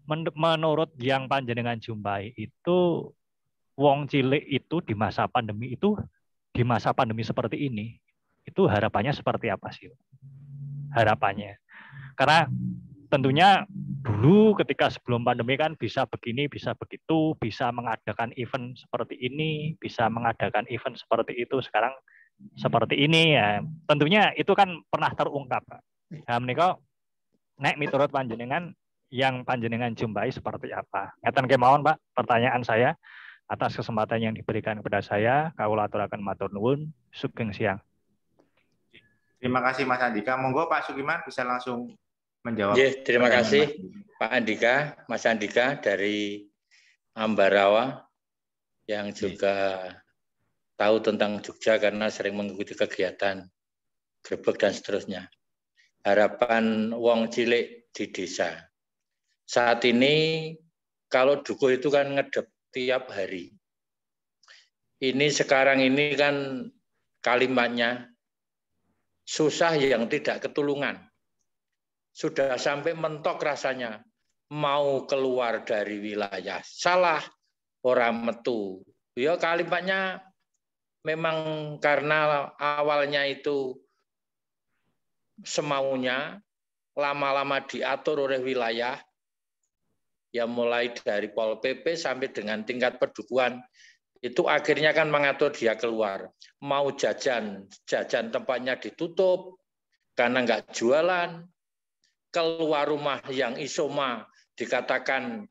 menurut yang panjenengan jumpai itu, wong cilik itu di masa pandemi seperti ini, itu harapannya seperti apa sih? Harapannya. Karena tentunya dulu ketika sebelum pandemi kan bisa begini, bisa begitu, bisa mengadakan event seperti ini, bisa mengadakan event seperti itu, sekarang seperti ini ya. Tentunya itu kan pernah terungkap, Pak. Nah, menika nek miturut panjenengan yang panjenengan jumpai seperti apa? Ngeten kemawon, Pak, pertanyaan saya. Atas kesempatan yang diberikan kepada saya, kawula aturaken matur nuwun, sugeng siang. Terima kasih Mas Andika. Monggo Pak Sugiman bisa langsung menjawab. Terima kasih Pak Andika, Mas Andika dari Ambarawa yang juga tahu tentang Jogja karena sering mengikuti kegiatan grebek dan seterusnya. Harapan wong cilik di desa. Saat ini kalau dukuh itu kan ngedep tiap hari. Ini sekarang ini kan kalimatnya susah yang tidak ketulungan. Sudah sampai mentok rasanya. Mau keluar dari wilayah. Salah orang metu. Ya kalimatnya memang karena awalnya itu semaunya, lama-lama diatur oleh wilayah, ya mulai dari Pol PP sampai dengan tingkat pedukuhan, itu akhirnya kan mengatur dia keluar. Mau jajan tempatnya ditutup karena nggak jualan. Keluar rumah yang isoma dikatakan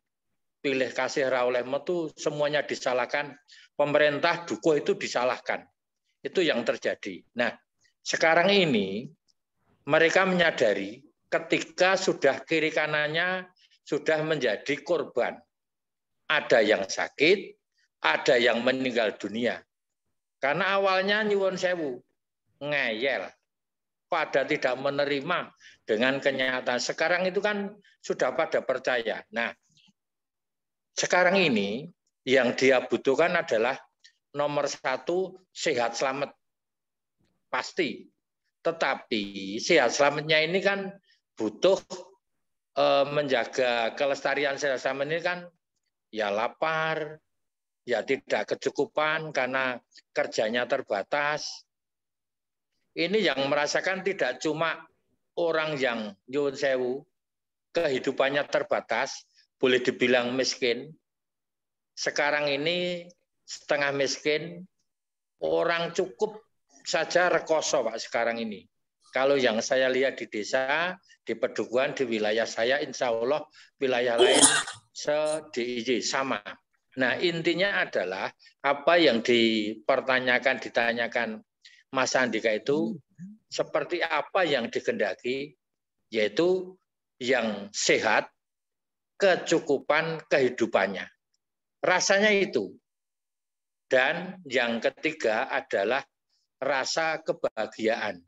pilih kasih ra oleh metu, semuanya disalahkan. Pemerintah dukuh itu disalahkan. Itu yang terjadi. Nah, sekarang ini mereka menyadari ketika sudah kiri kanannya sudah menjadi korban. Ada yang sakit, ada yang meninggal dunia. Karena awalnya nyuwun sewu, ngeyel, pada tidak menerima dengan kenyataan. Sekarang itu kan sudah pada percaya. Nah, sekarang ini yang dia butuhkan adalah nomor 1, sehat selamat. Pasti. Tetapi sehat selamatnya ini kan butuh menjaga kelestarian sehat selamat ini kan ya lapar, ya tidak kecukupan karena kerjanya terbatas. Ini yang merasakan tidak cuma orang yang nyuwun sewu, kehidupannya terbatas, boleh dibilang miskin. Sekarang ini setengah miskin, orang cukup saja rekoso Pak sekarang ini. Kalau yang saya lihat di desa, di pedukuhan, di wilayah saya, insya Allah wilayah lain se-DIY sama. Nah intinya adalah apa yang ditanyakan Mas Andika itu seperti apa yang dikehendaki, yaitu yang sehat, kecukupan kehidupannya. Rasanya itu. Dan yang ketiga adalah rasa kebahagiaan.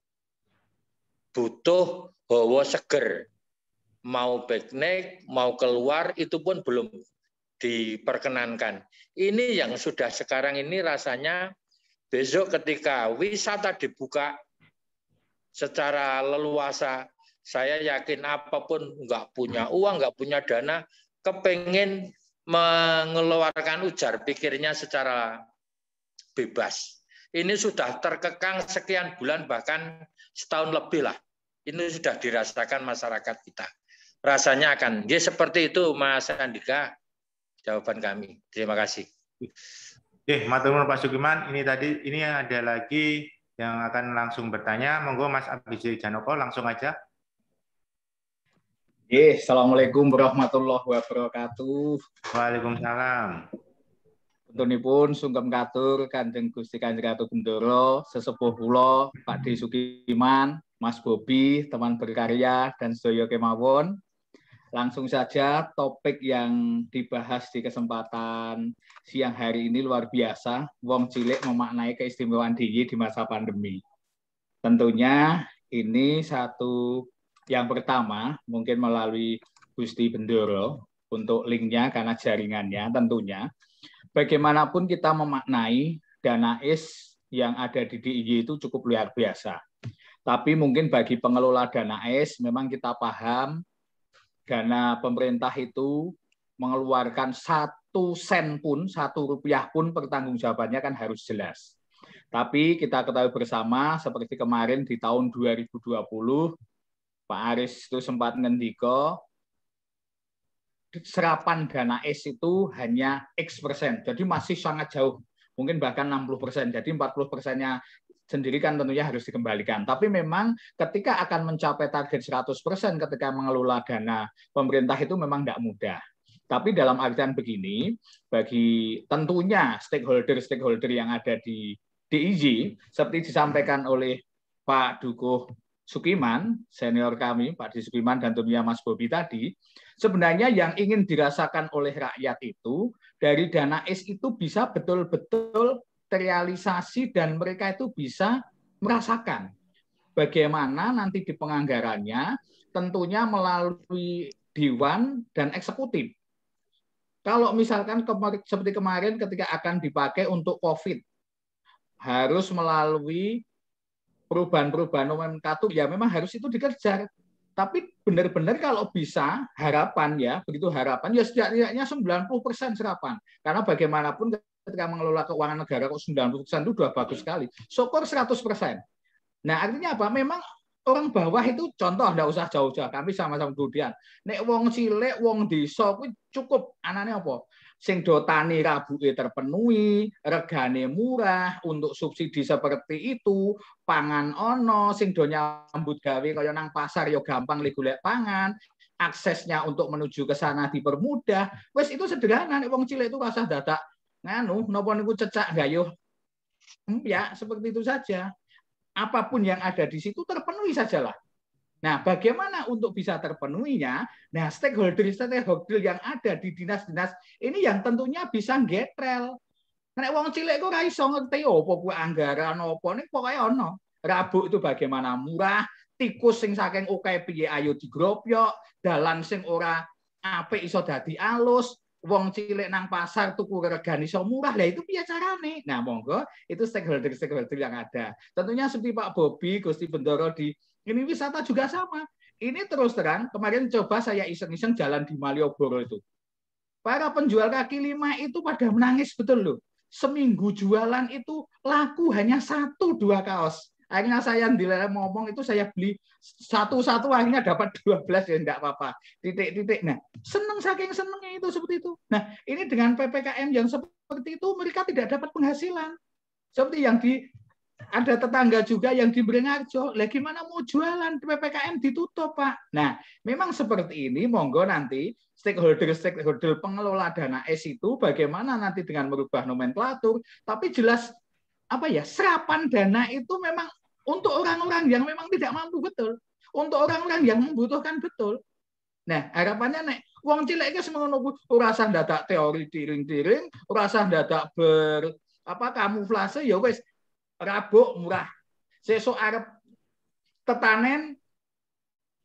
Butuh hawa seger. Mau piknik, mau keluar, itu pun belum diperkenankan. Ini yang sudah sekarang ini rasanya besok ketika wisata dibuka secara leluasa, saya yakin apapun nggak punya uang, nggak punya dana, kepengen mengeluarkan ujar pikirnya secara bebas. Ini sudah terkekang sekian bulan, bahkan setahun lebih lah. Ini sudah dirasakan masyarakat kita. Rasanya akan, ya seperti itu Mas Andika, jawaban kami. Terima kasih. Matur nuwun Pak Sugiman. Ini ada lagi yang akan langsung bertanya. Monggo Mas Abdi Janoko langsung aja. Assalamualaikum warahmatullahi wabarakatuh. Waalaikumsalam. Tunipun sungkem katur Kanjeng Gusti Kanjeng Ratu Bendoro, sesepuh kula Pak D Sukiman, Mas Bobi, teman berkarya dan sedaya kemawon. Langsung saja topik yang dibahas di kesempatan siang hari ini luar biasa. Wong cilik memaknai keistimewaan DIY di masa pandemi. Tentunya ini satu yang pertama mungkin melalui Gusti Bendoro untuk linknya karena jaringannya tentunya. Bagaimanapun kita memaknai dana ACE yang ada di DIY itu cukup luar biasa. Tapi mungkin bagi pengelola dana ACE memang kita paham dana pemerintah itu mengeluarkan 1 sen pun, 1 rupiah pun pertanggungjawabannya kan harus jelas. Tapi kita ketahui bersama seperti kemarin di tahun 2020 Pak Aris itu sempat ngendiko serapan dana ACE itu hanya X%. Jadi masih sangat jauh, mungkin bahkan 60%. Jadi 40%-nya sendiri kan tentunya harus dikembalikan. Tapi memang ketika akan mencapai target 100% ketika mengelola dana pemerintah itu memang tidak mudah. Tapi dalam artian begini, bagi tentunya stakeholder yang ada di DIY, seperti disampaikan oleh Pak Dukuh Sukiman, senior kami, Pak D. Sukiman dan tentunya Mas Bobi tadi, sebenarnya yang ingin dirasakan oleh rakyat itu, dari dana ACE itu bisa betul-betul terrealisasi dan mereka itu bisa merasakan bagaimana nanti di penganggarannya, tentunya melalui Dewan dan Eksekutif. Kalau misalkan seperti kemarin ketika akan dipakai untuk COVID, harus melalui perubahan-perubahan nomenklatur, ya memang harus itu dikejar. Tapi benar-benar kalau bisa, harapan ya, begitu harapan, ya setidaknya 90% serapan. Karena bagaimanapun ketika mengelola keuangan negara, kok 90% itu sudah bagus sekali. Syukur 100%. Nah artinya apa? Memang orang bawah itu contoh, nggak usah jauh-jauh. Kami sama-sama kemudian. Nek wong cilik, wong desa, cukup anane apa? Sing do tani rabuke terpenuhi, regane murah, untuk subsidi seperti itu, pangan ono, sing do nyambut gawe kaya nang pasar ya gampang golek pangan, aksesnya untuk menuju ke sana dipermudah. Wes itu sederhana, nek wong cilik itu rasa dadak nganu, napa niku cecak gayuh. Ya, seperti itu saja. Apapun yang ada di situ terpenuhi sajalah. Nah, bagaimana untuk bisa terpenuhinya? Nah, stakeholder yang ada di dinas-dinas ini yang tentunya bisa ngetrel. Nek wong cilik kok ora iso ngerti apa kuwi anggaran apa ning pokoke ono. Rabuk itu bagaimana murah, tikus sing saking akeh piye ayo digropyok, dalan sing ora apik iso dadi alus, wong cilik nang pasar tuku regane iso murah. Lah itu piye carane? Nah, monggo itu stakeholder yang ada. Tentunya seperti Pak Bobi, Gusti Bendoro di ini wisata juga sama. Ini terus terang, kemarin coba saya iseng-iseng jalan di Malioboro itu. Para penjual kaki lima itu pada menangis betul loh. Seminggu jualan itu laku hanya 1-2 kaos. Akhirnya saya ngomong itu saya beli satu-satu akhirnya dapat 12 ya enggak apa-apa. Titik-titik. Nah, saking senengnya itu seperti itu. Nah, ini dengan PPKM yang seperti itu mereka tidak dapat penghasilan. Seperti yang ada tetangga juga yang di Beringharjo, lah gimana mau jualan, PPKM ditutup Pak. Nah, memang seperti ini, monggo nanti stakeholder pengelola dana ACE itu bagaimana nanti dengan merubah nomenklatur, tapi jelas apa ya, serapan dana itu memang untuk orang-orang yang memang tidak mampu betul, untuk orang-orang yang membutuhkan betul. Nah, harapannya nek wong cilik iki semono ora usah dadak teori tiring-tiring, ora usah dadak kamuflase ya wis rabuk murah. Sesuk arep tetanen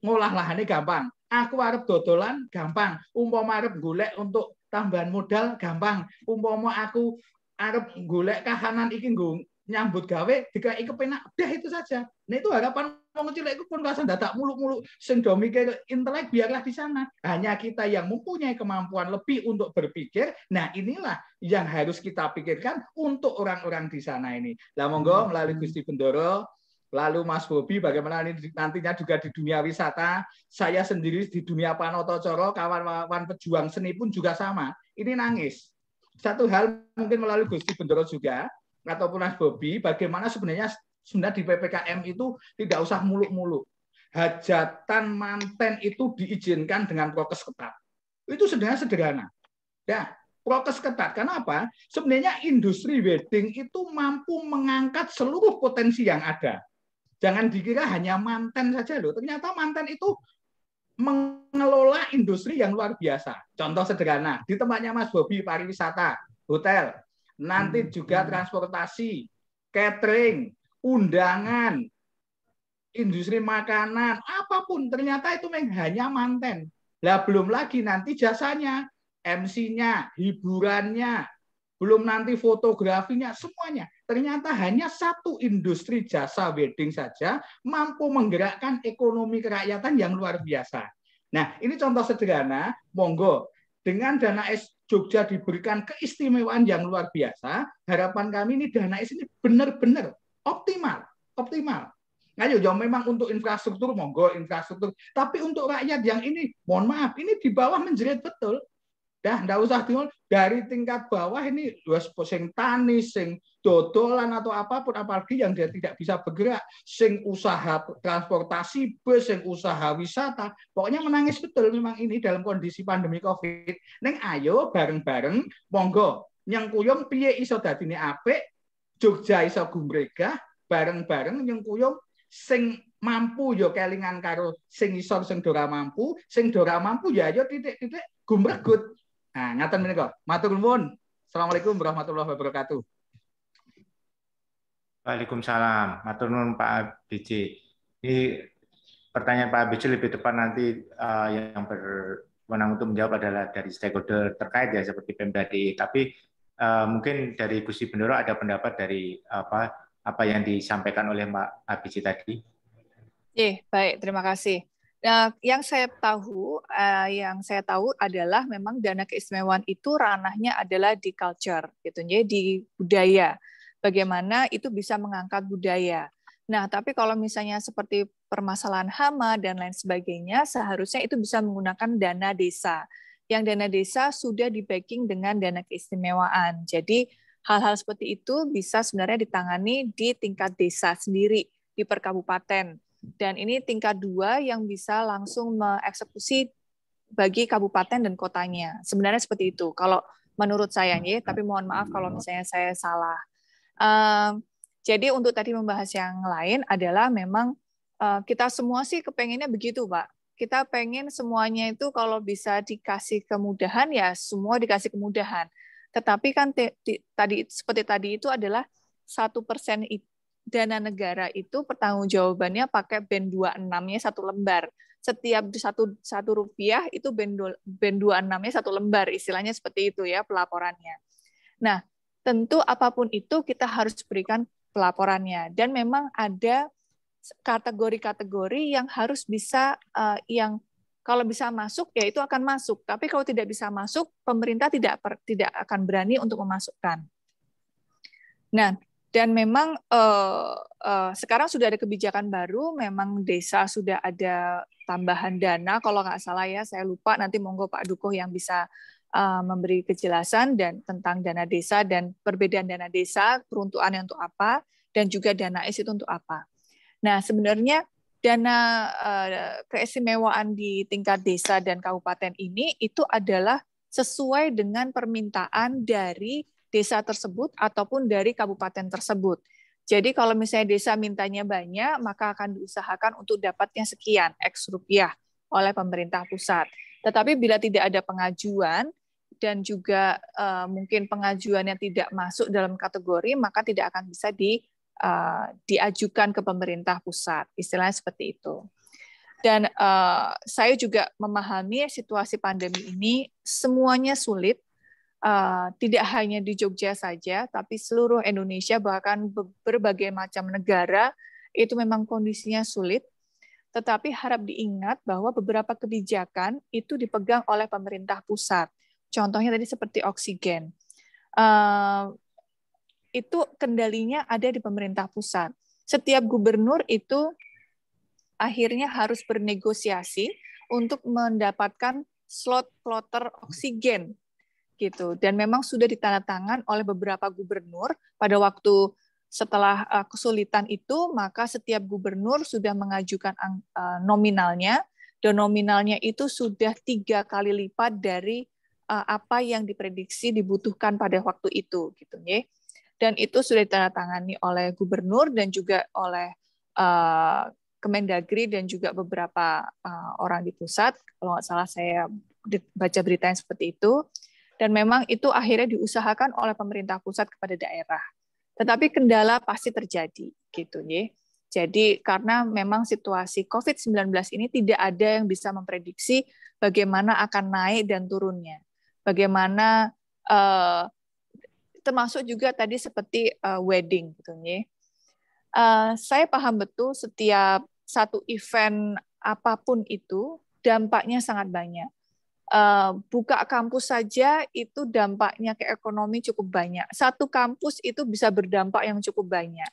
ngolah lahane gampang. Aku arep dodolan gampang. Umpama arep golek untuk tambahan modal gampang. Umpama aku arep golek kahanan iki nggo nyambut gawe dikai kepenak. Udah itu saja. Nah itu harapan wong cilik iku pun rasa dadak muluk-muluk sing do mikir intelek biarlah di sana. Hanya kita yang mempunyai kemampuan lebih untuk berpikir. Nah, inilah yang harus kita pikirkan untuk orang-orang di sana ini. Lah monggo melalui Gusti Bendoro, lalu Mas Bobi bagaimana ini nantinya juga di dunia wisata, saya sendiri di dunia Panotocoro, kawan-kawan pejuang seni pun juga sama. Ini nangis. Satu hal mungkin melalui Gusti Bendoro juga ataupun Mas Bobi, bagaimana sebenarnya di PPKM itu tidak usah muluk-muluk. hajatan manten itu diizinkan dengan prokes ketat. Itu sebenarnya sederhana. Ya, prokes ketat. Kenapa? Sebenarnya industri wedding itu mampu mengangkat seluruh potensi yang ada. Jangan dikira hanya manten saja loh. Ternyata manten itu mengelola industri yang luar biasa. Contoh sederhana, di tempatnya Mas Bobi pariwisata, hotel, nanti juga transportasi, catering, undangan, industri makanan, apapun, ternyata itu hanya manten. Lah belum lagi nanti jasanya, MC-nya, hiburannya, belum nanti fotografinya, semuanya. Ternyata hanya satu industri jasa wedding saja mampu menggerakkan ekonomi kerakyatan yang luar biasa. Nah, ini contoh sederhana, monggo. Dengan Dana S Jogja diberikan keistimewaan yang luar biasa, harapan kami ini Dana S ini benar-benar optimal. Ayo, memang untuk infrastruktur, monggo infrastruktur. Tapi untuk rakyat yang ini, mohon maaf, ini di bawah menjerit betul. Dah, nggak usah bingung dari tingkat bawah ini sing tani, sing dodolan atau apapun, apalagi yang dia tidak bisa bergerak, sing usaha transportasi bus, sing usaha wisata, pokoknya menangis betul memang ini dalam kondisi pandemi COVID. Neng ayo bareng-bareng, monggo nyengkuyung piye iso dadine apik, Jogja iso gumregah, bareng-bareng nyengkuyung sing mampu yo kelingan karo sing isor sing dora mampu ya yo titik-titik gumregut. Nah, ngaten menika. Matur nuwun. Assalamualaikum warahmatullahi wabarakatuh. Waalaikumsalam. Matur nuwun Pak BJ. Ini pertanyaan Pak BJ lebih tepat nanti yang berwenang untuk menjawab adalah dari stakeholder terkait ya seperti Pemda DIY. Tapi mungkin dari Gusti Bendoro ada pendapat dari apa yang disampaikan oleh Pak BJ tadi. Baik, terima kasih. Nah, yang saya tahu adalah memang dana keistimewaan itu ranahnya adalah di culture, gitu, jadi di budaya. Bagaimana itu bisa mengangkat budaya. Nah, tapi kalau misalnya seperti permasalahan hama dan lain sebagainya, seharusnya itu bisa menggunakan dana desa. Yang dana desa sudah di-backing dengan dana keistimewaan. Jadi hal-hal seperti itu bisa sebenarnya ditangani di tingkat desa sendiri, di per kabupaten. Dan ini tingkat 2 yang bisa langsung mengeksekusi bagi kabupaten dan kotanya. Sebenarnya seperti itu. Kalau menurut saya, tapi mohon maaf kalau misalnya saya salah. Jadi untuk tadi membahas yang lain adalah memang kita semua sih kepengennya begitu, Pak. Kita pengen semuanya itu kalau bisa dikasih kemudahan, ya semua dikasih kemudahan. Tetapi kan seperti tadi itu adalah 1% dana negara itu pertanggungjawabannya pakai band 26-nya 1 lembar. Setiap satu rupiah itu band 26-nya 1 lembar, istilahnya seperti itu ya pelaporannya. Nah, tentu apapun itu kita harus berikan pelaporannya. Dan memang ada kategori-kategori yang harus bisa, yang kalau bisa masuk ya itu akan masuk. Tapi kalau tidak bisa masuk, pemerintah tidak akan berani untuk memasukkan. Nah, dan memang sekarang sudah ada kebijakan baru, memang desa sudah ada tambahan dana, kalau nggak salah ya, saya lupa, nanti monggo Pak Dukuh yang bisa memberi kejelasan dan tentang dana desa dan perbedaan dana desa, peruntukannya untuk apa, dan juga dana S itu untuk apa. Nah, sebenarnya dana keistimewaan di tingkat desa dan kabupaten ini itu adalah sesuai dengan permintaan dari desa tersebut ataupun dari kabupaten tersebut. Jadi kalau misalnya desa mintanya banyak, maka akan diusahakan untuk dapatnya sekian X rupiah oleh pemerintah pusat. Tetapi bila tidak ada pengajuan dan juga mungkin pengajuannya tidak masuk dalam kategori, maka tidak akan bisa diajukan ke pemerintah pusat. Istilahnya seperti itu. Dan saya juga memahami situasi pandemi ini semuanya sulit. Tidak hanya di Jogja saja, tapi seluruh Indonesia, bahkan berbagai macam negara, itu memang kondisinya sulit. Tetapi harap diingat bahwa beberapa kebijakan itu dipegang oleh pemerintah pusat. Contohnya tadi seperti oksigen. Itu kendalinya ada di pemerintah pusat. Setiap gubernur itu akhirnya harus bernegosiasi untuk mendapatkan slot plotter oksigen. Gitu. Dan memang sudah ditandatangan oleh beberapa gubernur pada waktu setelah kesulitan itu, maka setiap gubernur sudah mengajukan nominalnya, dan nominalnya itu sudah 3 kali lipat dari apa yang diprediksi dibutuhkan pada waktu itu, gitu ya. Dan itu sudah ditandatangani oleh gubernur dan juga oleh Kemendagri dan juga beberapa orang di pusat. Kalau nggak salah saya baca berita yang seperti itu. Dan memang itu akhirnya diusahakan oleh pemerintah pusat kepada daerah. Tetapi kendala pasti terjadi, gitu ya. Jadi karena memang situasi COVID-19 ini tidak ada yang bisa memprediksi bagaimana akan naik dan turunnya. Bagaimana termasuk juga tadi seperti wedding, gitu ya. Saya paham betul setiap satu event apapun itu dampaknya sangat banyak. Buka kampus saja itu dampaknya ke ekonomi cukup banyak. Satu kampus itu bisa berdampak yang cukup banyak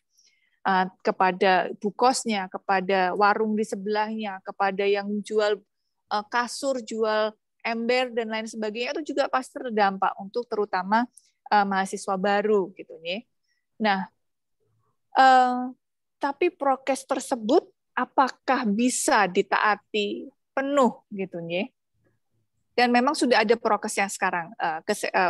kepada bukosnya, kepada warung di sebelahnya, kepada yang jual kasur, jual ember dan lain sebagainya, itu juga pasti terdampak untuk terutama mahasiswa baru, gitu nih. Nah, tapi prokes tersebut apakah bisa ditaati penuh, gitu nih? Dan memang sudah ada prokesnya sekarang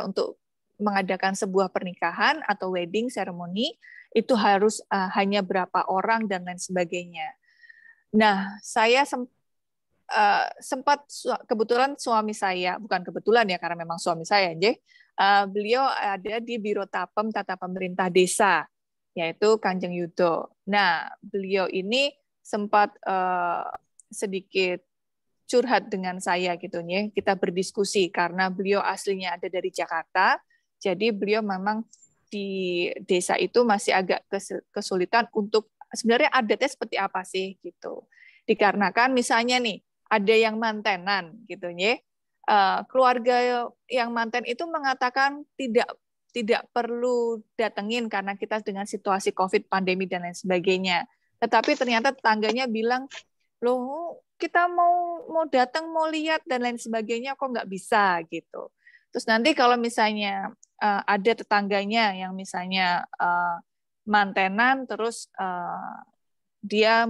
untuk mengadakan sebuah pernikahan atau wedding ceremony itu harus hanya berapa orang dan lain sebagainya. Nah, saya sempat kebetulan suami saya, bukan kebetulan ya karena memang suami saya, beliau ada di Biro Tapem Tata Pemerintah Desa, yaitu Kanjeng Yudo. Nah, beliau ini sempat sedikit curhat dengan saya gitu ya. Kita berdiskusi karena beliau aslinya ada dari Jakarta. Jadi beliau memang di desa itu masih agak kesulitan untuk sebenarnya adatnya seperti apa sih gitu. Dikarenakan misalnya nih ada yang mantenan gitu ya. Keluarga yang manten itu mengatakan tidak perlu datengin karena kita dengan situasi Covid, pandemi dan lain sebagainya. Tetapi ternyata tetangganya bilang, loh kita mau datang, mau lihat dan lain sebagainya kok nggak bisa gitu. Terus nanti kalau misalnya ada tetangganya yang misalnya mantenan, terus dia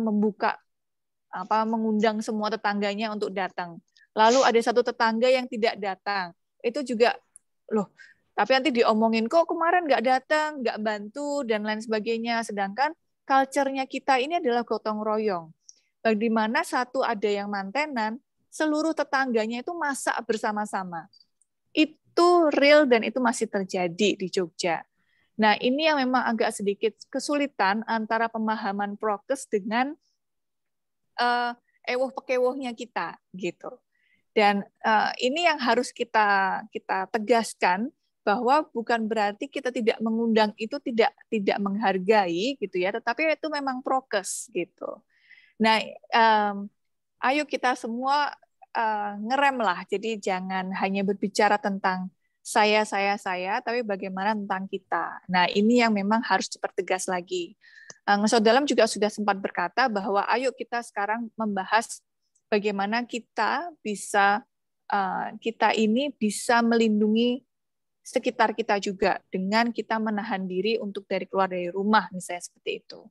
mengundang semua tetangganya untuk datang. Lalu ada satu tetangga yang tidak datang, itu juga loh. Tapi nanti diomongin kok kemarin nggak datang, nggak bantu dan lain sebagainya. Sedangkan culture-nya kita ini adalah gotong royong. Bagaimana satu ada yang mantenan, seluruh tetangganya itu masak bersama-sama. Itu real dan itu masih terjadi di Jogja. Nah, ini yang memang agak sedikit kesulitan antara pemahaman prokes dengan ewoh-pekewohnya kita, gitu. Dan ini yang harus kita tegaskan bahwa bukan berarti kita tidak mengundang itu tidak menghargai, gitu ya, tetapi itu memang prokes, gitu. Nah, ayo kita semua ngerem lah. Jadi jangan hanya berbicara tentang saya, tapi bagaimana tentang kita. Nah, ini yang memang harus dipertegas lagi. Ngesot Dalam juga sudah sempat berkata bahwa ayo kita sekarang membahas bagaimana kita ini bisa melindungi sekitar kita juga dengan kita menahan diri untuk keluar dari rumah, misalnya seperti itu.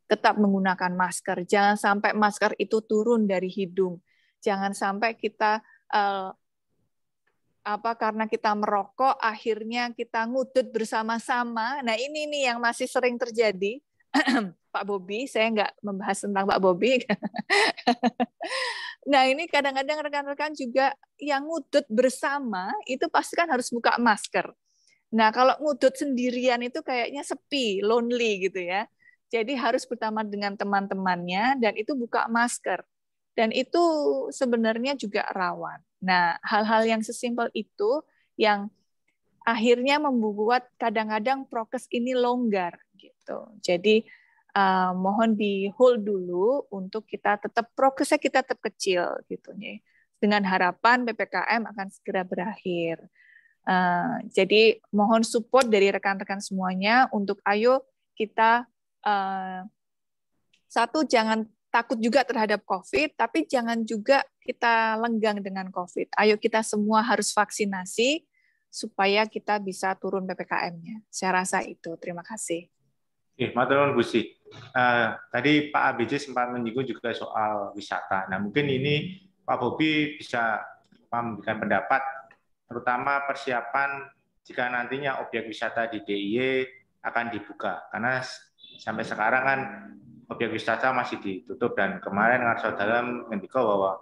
Tetap menggunakan masker, jangan sampai masker itu turun dari hidung, jangan sampai kita karena kita merokok akhirnya kita ngudut bersama-sama. Nah ini nih yang masih sering terjadi. Pak Bobi, saya nggak membahas tentang Pak Bobi. Nah ini kadang-kadang rekan-rekan juga yang ngudut bersama itu pasti kan harus buka masker. Nah kalau ngudut sendirian itu kayaknya sepi, lonely gitu ya. Jadi harus bersama dengan teman-temannya dan itu buka masker. Dan itu sebenarnya juga rawan. Nah, hal-hal yang sesimpel itu yang akhirnya membuat kadang-kadang prokes ini longgar gitu. Jadi mohon di hold dulu untuk kita tetap prokesnya kita tetap kecil gitu ya. Dengan harapan PPKM akan segera berakhir. Jadi mohon support dari rekan-rekan semuanya untuk ayo kita satu, jangan takut juga terhadap COVID, tapi jangan juga kita lenggang dengan COVID. Ayo kita semua harus vaksinasi supaya kita bisa turun PPKM-nya. Saya rasa itu. Terima kasih. Matur nuwun Gusti. Tadi Pak ABJ sempat menyinggung juga soal wisata. Nah, mungkin ini Pak Bobi bisa memberikan pendapat, terutama persiapan jika nantinya objek wisata di DIY akan dibuka. Karena sampai sekarang kan objek wisata masih ditutup, dan kemarin Ngarso Dalam mendikau bahwa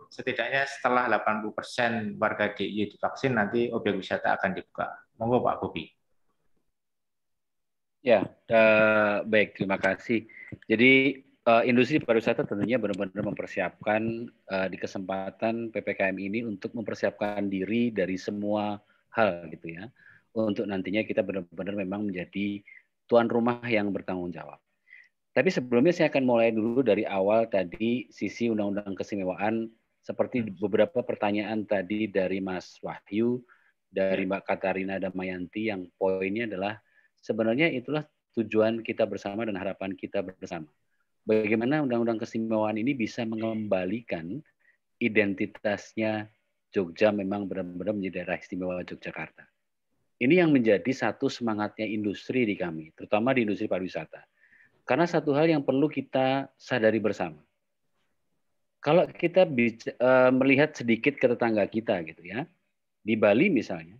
setidaknya setelah 80% warga DIY divaksin, nanti objek wisata akan dibuka. Monggo Pak Bobi. Ya, baik, terima kasih. Jadi industri pariwisata tentunya benar-benar mempersiapkan di kesempatan PPKM ini untuk mempersiapkan diri dari semua hal gitu ya. Untuk nantinya kita benar-benar memang menjadi tuan rumah yang bertanggung jawab. Tapi sebelumnya saya akan mulai dulu dari awal tadi sisi undang-undang keistimewaan, seperti beberapa pertanyaan tadi dari Mas Wahyu, dari Mbak Katarina Damayanti, yang poinnya adalah sebenarnya itulah tujuan kita bersama dan harapan kita bersama. Bagaimana undang-undang keistimewaan ini bisa mengembalikan identitasnya Jogja memang benar-benar menjadi daerah istimewa Yogyakarta. Ini yang menjadi satu semangatnya industri di kami, terutama di industri pariwisata. Karena satu hal yang perlu kita sadari bersama. Kalau kita melihat sedikit ke tetangga kita gitu ya, di Bali misalnya,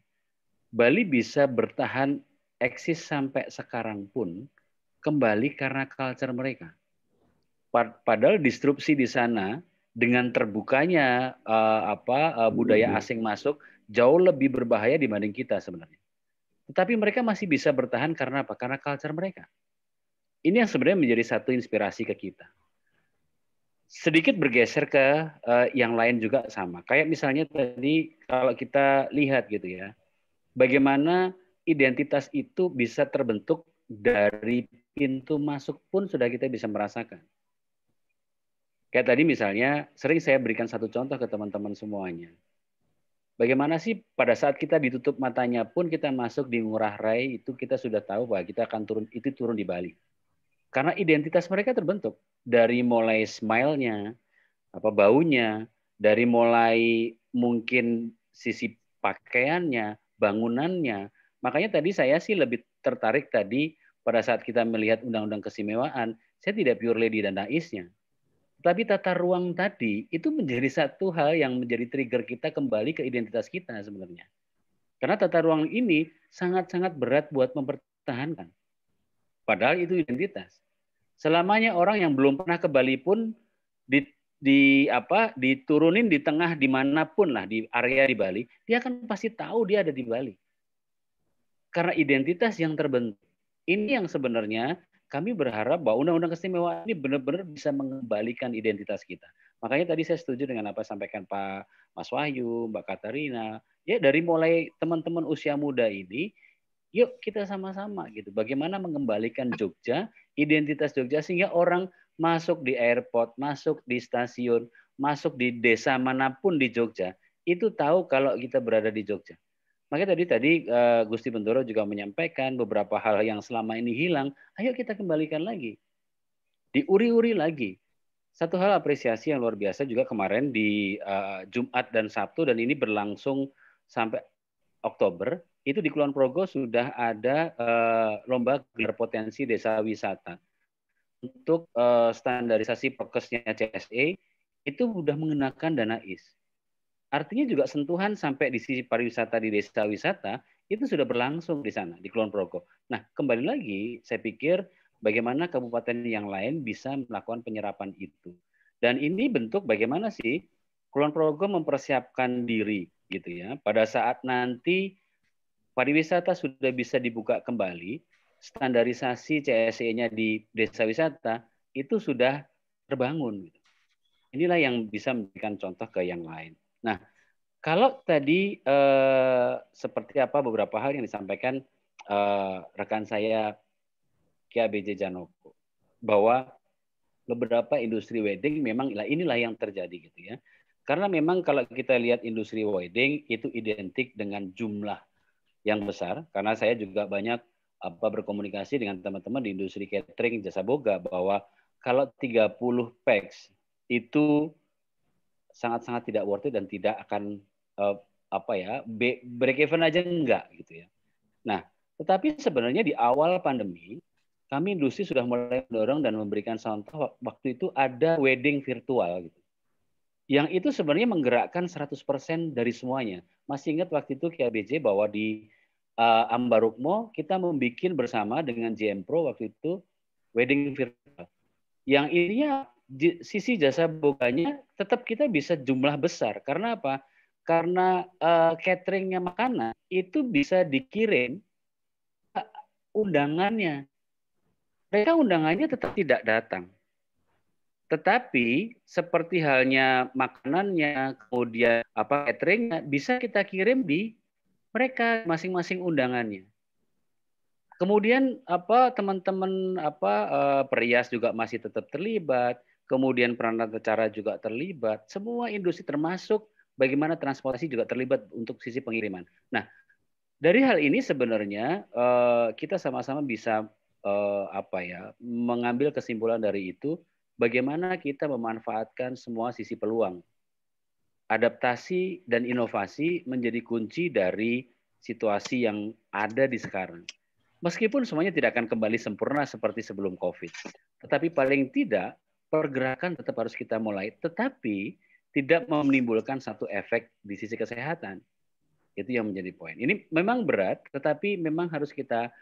Bali bisa bertahan eksis sampai sekarang pun kembali karena culture mereka. Padahal disrupsi di sana dengan terbukanya budaya asing masuk jauh lebih berbahaya dibanding kita sebenarnya. Tetapi mereka masih bisa bertahan karena apa? Karena culture mereka. Ini yang sebenarnya menjadi satu inspirasi ke kita. Sedikit bergeser ke yang lain juga sama. Kayak misalnya tadi kalau kita lihat gitu ya, bagaimana identitas itu bisa terbentuk dari pintu masuk pun sudah kita bisa merasakan. Kayak tadi misalnya, sering saya berikan satu contoh ke teman-teman semuanya. Bagaimana sih pada saat kita ditutup matanya pun kita masuk di Ngurah Rai, itu kita sudah tahu bahwa kita akan turun di Bali. Karena identitas mereka terbentuk. Dari mulai smile-nya, baunya, dari mulai mungkin sisi pakaiannya, bangunannya. Makanya tadi saya sih lebih tertarik tadi pada saat kita melihat undang-undang keistimewaan, saya tidak pure lady dan naisnya. Tapi tata ruang tadi itu menjadi satu hal yang menjadi trigger kita kembali ke identitas kita sebenarnya. Karena tata ruang ini sangat-sangat berat buat mempertahankan. Padahal itu identitas. Selamanya orang yang belum pernah ke Bali pun diturunin di tengah dimanapun lah di area di Bali, dia akan pasti tahu dia ada di Bali. Karena identitas yang terbentuk. Ini yang sebenarnya kami berharap bahwa undang-undang keistimewaan ini benar-benar bisa mengembalikan identitas kita. Makanya tadi saya setuju dengan apa yang sampaikan Pak Mas Wahyu, Mbak Katarina. Ya dari mulai teman-teman usia muda ini, yuk kita sama-sama gitu. Bagaimana mengembalikan Jogja, identitas Jogja, sehingga orang masuk di airport, masuk di stasiun, masuk di desa manapun di Jogja, itu tahu kalau kita berada di Jogja. Makanya tadi Gusti Bendoro juga menyampaikan beberapa hal yang selama ini hilang, ayo kita kembalikan lagi. Diuri-uri lagi. Satu hal apresiasi yang luar biasa juga kemarin di Jumat dan Sabtu, dan ini berlangsung sampai Oktober, itu di Kulon Progo sudah ada lomba gelar potensi desa wisata. Untuk standarisasi prokesnya CSE, itu sudah menggunakan dana IS. Artinya juga sentuhan sampai di sisi pariwisata di desa wisata itu sudah berlangsung di sana, di Kulon Progo. Nah, kembali lagi, saya pikir bagaimana kabupaten yang lain bisa melakukan penyerapan itu. Dan ini bentuk bagaimana sih Kulon Progo mempersiapkan diri gitu ya. Pada saat nanti pariwisata sudah bisa dibuka kembali, standarisasi CSE-nya di desa wisata itu sudah terbangun. Inilah yang bisa memberikan contoh ke yang lain. Nah, kalau tadi seperti apa beberapa hal yang disampaikan rekan saya Ki ABJ Janoko, bahwa beberapa industri wedding memang inilah yang terjadi gitu ya. Karena memang kalau kita lihat industri wedding itu identik dengan jumlah yang besar, karena saya juga banyak berkomunikasi dengan teman-teman di industri catering jasa boga bahwa kalau 30 packs itu sangat-sangat tidak worth it dan tidak akan break even aja enggak gitu ya. Nah, tetapi sebenarnya di awal pandemi kami industri sudah mulai mendorong dan memberikan contoh waktu itu ada wedding virtual gitu. Yang itu sebenarnya menggerakkan 100% dari semuanya. Masih ingat waktu itu KBJ bahwa di Ambarukmo kita membuat bersama dengan JM Pro waktu itu wedding virtual. Yang ininya sisi jasa boganya tetap kita bisa jumlah besar. Karena apa? Karena cateringnya makanan itu bisa dikirim undangannya. Mereka undangannya tetap tidak datang. Tetapi seperti halnya makanannya, kemudian cateringnya bisa kita kirim di mereka masing-masing undangannya. Kemudian teman-teman perias juga masih tetap terlibat, kemudian perantara acara juga terlibat, semua industri termasuk bagaimana transportasi juga terlibat untuk sisi pengiriman. Nah, dari hal ini sebenarnya kita sama-sama bisa mengambil kesimpulan dari itu, bagaimana kita memanfaatkan semua sisi peluang. Adaptasi dan inovasi menjadi kunci dari situasi yang ada di sekarang. Meskipun semuanya tidak akan kembali sempurna seperti sebelum COVID. Tetapi paling tidak, pergerakan tetap harus kita mulai. Tetapi tidak menimbulkan satu efek di sisi kesehatan. Itu yang menjadi poin. Ini memang berat, tetapi memang harus kita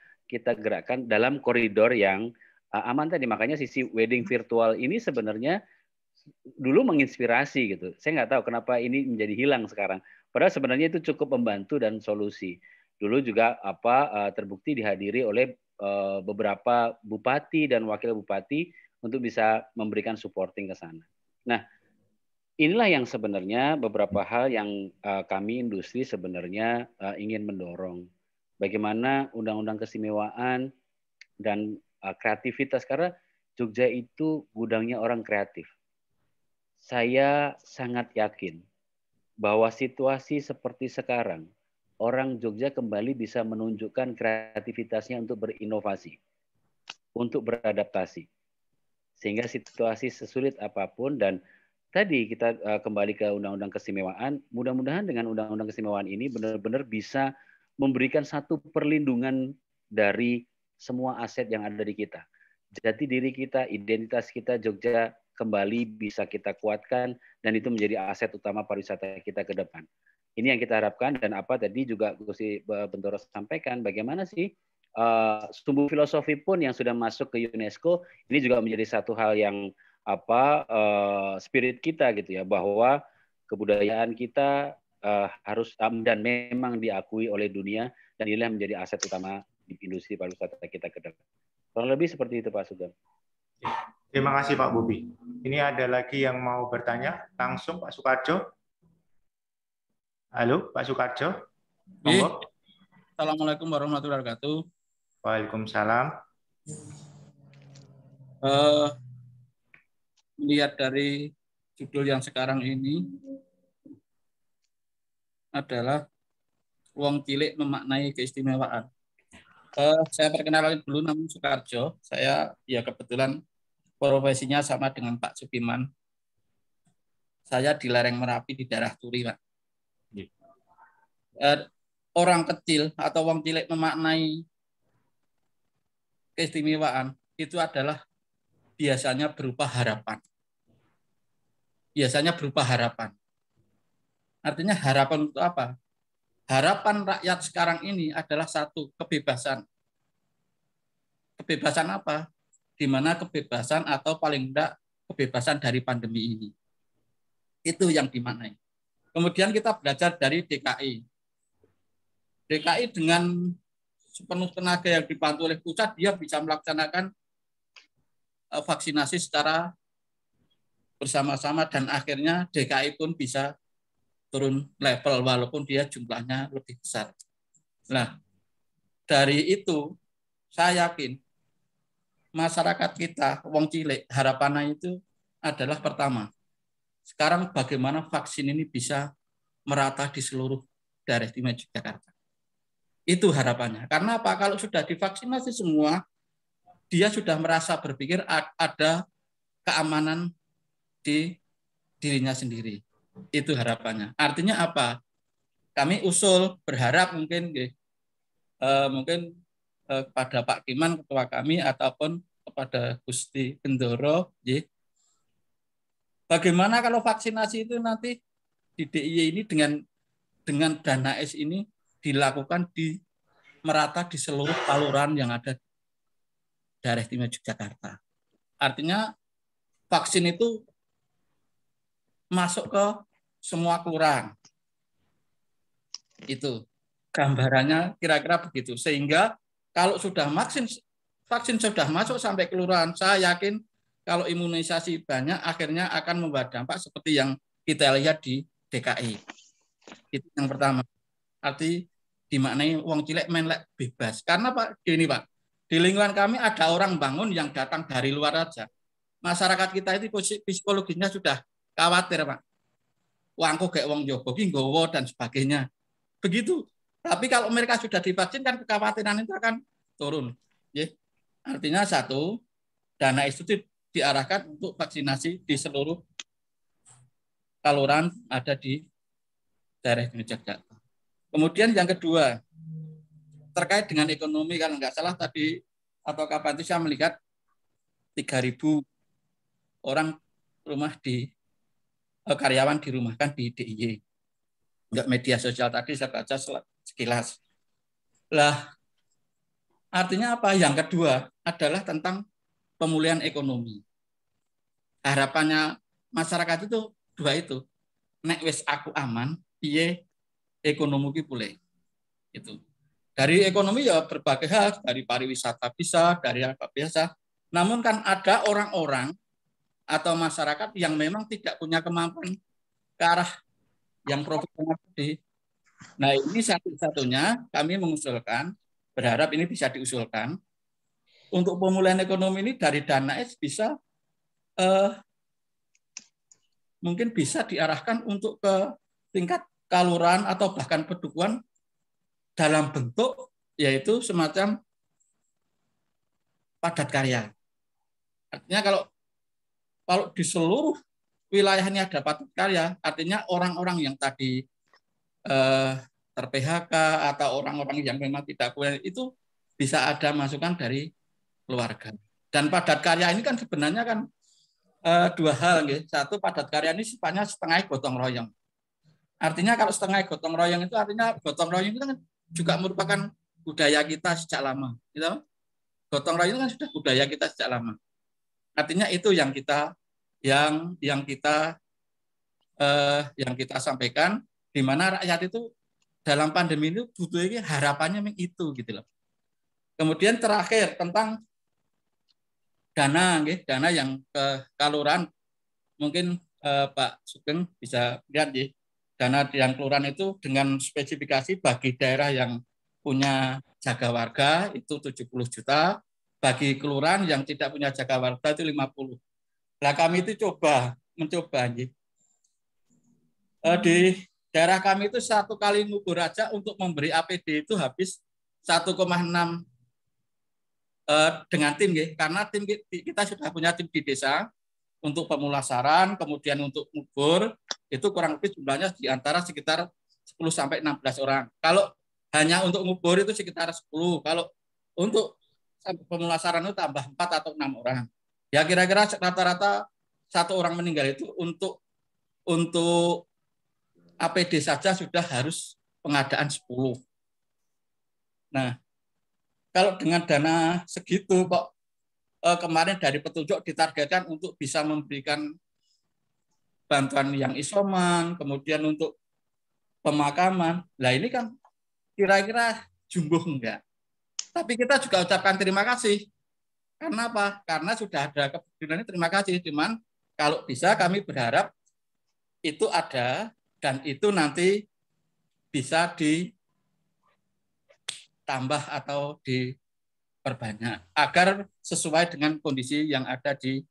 gerakkan dalam koridor yang aman tadi. Makanya sisi wedding virtual ini sebenarnya dulu menginspirasi gitu. Saya nggak tahu kenapa ini menjadi hilang sekarang. Padahal sebenarnya itu cukup membantu dan solusi. Dulu juga terbukti dihadiri oleh beberapa bupati dan wakil bupati untuk bisa memberikan supporting ke sana. Nah, inilah yang sebenarnya beberapa hal yang kami industri sebenarnya ingin mendorong. Bagaimana undang-undang keistimewaan dan kreativitas, karena Jogja itu gudangnya orang kreatif. Saya sangat yakin bahwa situasi seperti sekarang, orang Jogja kembali bisa menunjukkan kreativitasnya untuk berinovasi, untuk beradaptasi. Sehingga situasi sesulit apapun, dan tadi kita kembali ke Undang-Undang Keistimewaan, mudah-mudahan dengan Undang-Undang Keistimewaan ini benar-benar bisa memberikan satu perlindungan dari semua aset yang ada di kita. Jati diri kita, identitas kita Jogja kembali bisa kita kuatkan, dan itu menjadi aset utama pariwisata kita ke depan. Ini yang kita harapkan, dan tadi juga Gusti Bentoro sampaikan, bagaimana sih sumbu filosofi pun yang sudah masuk ke UNESCO, ini juga menjadi satu hal yang spirit kita gitu ya, bahwa kebudayaan kita harus dan memang diakui oleh dunia, dan inilah menjadi aset utama di industri pariwisata kita ke depan. Kurang lebih seperti itu Pak Sugeng. Terima kasih Pak Bobi. Ini ada lagi yang mau bertanya langsung, Pak Sukarjo. Halo Pak Sukarjo. Assalamualaikum warahmatullahi wabarakatuh. Waalaikumsalam. Melihat dari judul yang sekarang ini adalah Wong Cilik Memaknai Keistimewaan. Saya perkenalkan dulu, nama Sukarjo. Saya ya kebetulan profesinya sama dengan Pak Supiman. Saya di lereng Merapi di daerah Turi, Pak. Orang kecil atau wong cilik memaknai keistimewaan itu adalah biasanya berupa harapan. Biasanya berupa harapan. Artinya harapan untuk apa? Harapan rakyat sekarang ini adalah satu, kebebasan. Kebebasan apa? Di mana kebebasan atau paling tidak kebebasan dari pandemi ini. Itu yang dimaknai. Kemudian kita belajar dari DKI. DKI dengan sepenuh tenaga yang dibantu oleh pusat, dia bisa melaksanakan vaksinasi secara bersama-sama, dan akhirnya DKI pun bisa turun level walaupun dia jumlahnya lebih besar. Nah, dari itu saya yakin masyarakat kita, wong cilik, harapannya itu adalah pertama, sekarang bagaimana vaksin ini bisa merata di seluruh daerah istimewa Yogyakarta. Itu harapannya. Karena apa? Kalau sudah divaksinasi semua, dia sudah merasa berpikir ada keamanan di dirinya sendiri. Itu harapannya. Artinya apa? Kami usul berharap mungkin kepada Pak Kiman, ketua kami, ataupun kepada Gusti Gendoro, bagaimana kalau vaksinasi itu nanti di DIY ini dengan dana S ini dilakukan merata di seluruh saluran yang ada di daerah istimewa Yogyakarta. Artinya vaksin itu masuk ke semua kelurahan. Itu gambarannya kira-kira begitu. Sehingga kalau sudah vaksin sudah masuk sampai kelurahan, saya yakin kalau imunisasi banyak akhirnya akan membawa dampak seperti yang kita lihat di DKI. Itu yang pertama. Arti dimaknai wong cilik main lek bebas. Karena Pak, gini Pak, di lingkungan kami ada orang bangun yang datang dari luar aja. Masyarakat kita itu psikologinya sudah khawatir Pak. Wangku kayak wong Jogo, nggowo dan sebagainya. Begitu. Tapi kalau mereka sudah divaksin kan kekhawatiran itu akan turun. Artinya satu, dana itu diarahkan untuk vaksinasi di seluruh saluran ada di daerah Yogyakarta. Kemudian yang kedua, terkait dengan ekonomi, kalau nggak salah tadi atau kapan itu saya melihat 3.000 orang karyawan dirumahkan di DIY. Enggak, media sosial tadi saya baca sekilas. Lah, artinya apa? Yang kedua adalah tentang pemulihan ekonomi. Harapannya masyarakat itu dua itu. Nek wis aku aman, piye ekonomi ki pulih. Itu. Dari ekonomi ya berbagai hal, dari pariwisata bisa, dari apa biasa. Namun kan ada orang-orang atau masyarakat yang memang tidak punya kemampuan ke arah yang profesional tadi. Nah, ini satu-satunya kami mengusulkan, berharap ini bisa diusulkan untuk pemulihan ekonomi ini dari dana S bisa mungkin bisa diarahkan untuk ke tingkat kelurahan atau bahkan pedukuhan dalam bentuk yaitu semacam padat karya. Artinya kalau di seluruh wilayahnya ada padat karya, artinya orang-orang yang tadi ter-PHK atau orang-orang yang memang tidak punya itu bisa ada masukan dari keluarga. Dan padat karya ini kan sebenarnya kan dua hal, gitu. Satu, padat karya ini sifatnya setengah gotong royong. Artinya kalau setengah gotong royong itu artinya gotong royong itu kan juga merupakan budaya kita sejak lama. Gitu? Gotong royong itu kan sudah budaya kita sejak lama. Artinya itu yang kita sampaikan, di mana rakyat itu dalam pandemi itu butuhnya harapannya itu gitu loh. Kemudian terakhir tentang dana yang ke kelurahan, mungkin Pak Sugeng bisa lihat ya. Dana yang kelurahan itu dengan spesifikasi bagi daerah yang punya jaga warga itu 70 juta, bagi kelurahan yang tidak punya jaga warga itu 50. Nah, kami itu mencoba di daerah kami itu satu kali ngubur aja untuk memberi APD itu habis 1,6 dengan tim karena tim kita sudah punya tim di desa untuk pemulasaran, kemudian untuk ngubur itu kurang lebih jumlahnya di antara sekitar 10 sampai 16 orang. Kalau hanya untuk ngubur itu sekitar 10. Kalau untuk pemulasaran itu tambah 4 atau 6 orang. Ya kira-kira rata-rata satu orang meninggal itu untuk APD saja sudah harus pengadaan 10. Nah, kalau dengan dana segitu kok kemarin dari petunjuk ditargetkan untuk bisa memberikan bantuan yang isoman, kemudian untuk pemakaman. Nah ini kan kira-kira jumbo enggak. Tapi kita juga ucapkan terima kasih. Karena apa? Karena sudah ada kepedulian, terima kasih. Cuman kalau bisa kami berharap itu ada dan itu nanti bisa ditambah atau diperbanyak agar sesuai dengan kondisi yang ada di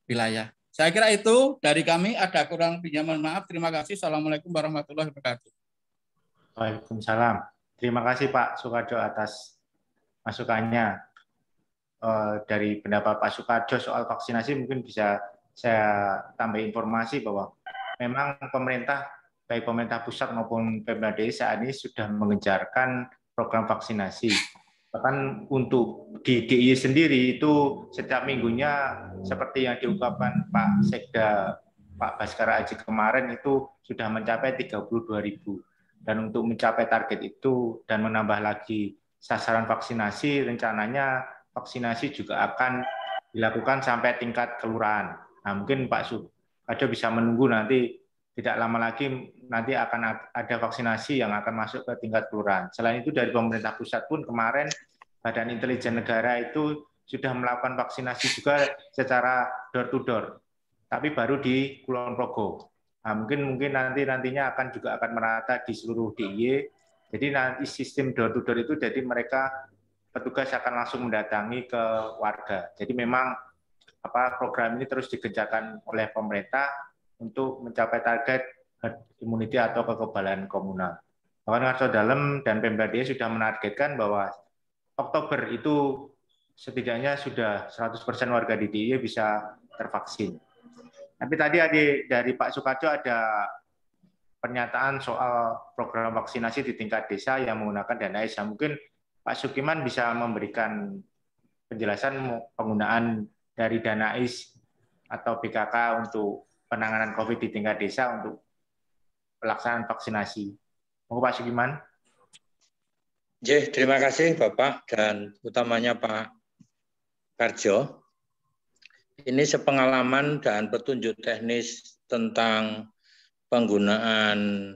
wilayah. Saya kira itu dari kami, ada kurang lebihnya mohon maaf. Terima kasih. Assalamualaikum warahmatullahi wabarakatuh. Waalaikumsalam. Terima kasih Pak Sukarjo atas masukannya. Dari pendapat Pak Sukarjo soal vaksinasi mungkin bisa saya tambah informasi bahwa memang pemerintah, baik pemerintah pusat maupun Pemda DIY saat ini sudah mengejarkan program vaksinasi. Bahkan untuk di DIY sendiri itu setiap minggunya seperti yang diungkapkan Pak Sekda Pak Baskara Aji kemarin itu sudah mencapai 32.000. Dan untuk mencapai target itu dan menambah lagi sasaran vaksinasi, rencananya vaksinasi juga akan dilakukan sampai tingkat kelurahan. Nah, mungkin Pak Sukado bisa menunggu nanti tidak lama lagi nanti akan ada vaksinasi yang akan masuk ke tingkat kelurahan. Selain itu dari pemerintah pusat pun kemarin Badan Intelijen Negara itu sudah melakukan vaksinasi juga secara door to door, tapi baru di Kulon Progo. Nah, mungkin nantinya juga akan merata di seluruh DIY. Jadi nanti sistem door to door itu jadi mereka petugas akan langsung mendatangi ke warga. Jadi memang program ini terus digencarkan oleh pemerintah untuk mencapai target herd immunity atau kekebalan komunal. Bahkan Ngarso Dalem dan Pemda DIY sudah menargetkan bahwa Oktober itu setidaknya sudah 100% warga di DIY bisa tervaksin. Tapi tadi dari Pak Sukado ada pernyataan soal program vaksinasi di tingkat desa yang menggunakan dana AIS. Mungkin Pak Sukiman bisa memberikan penjelasan penggunaan dari dana AIS atau BKK untuk penanganan COVID di tingkat desa untuk pelaksanaan vaksinasi. Monggo Pak Sukiman. Terima kasih Bapak dan utamanya Pak Karjo. Ini sepengalaman dan petunjuk teknis tentang penggunaan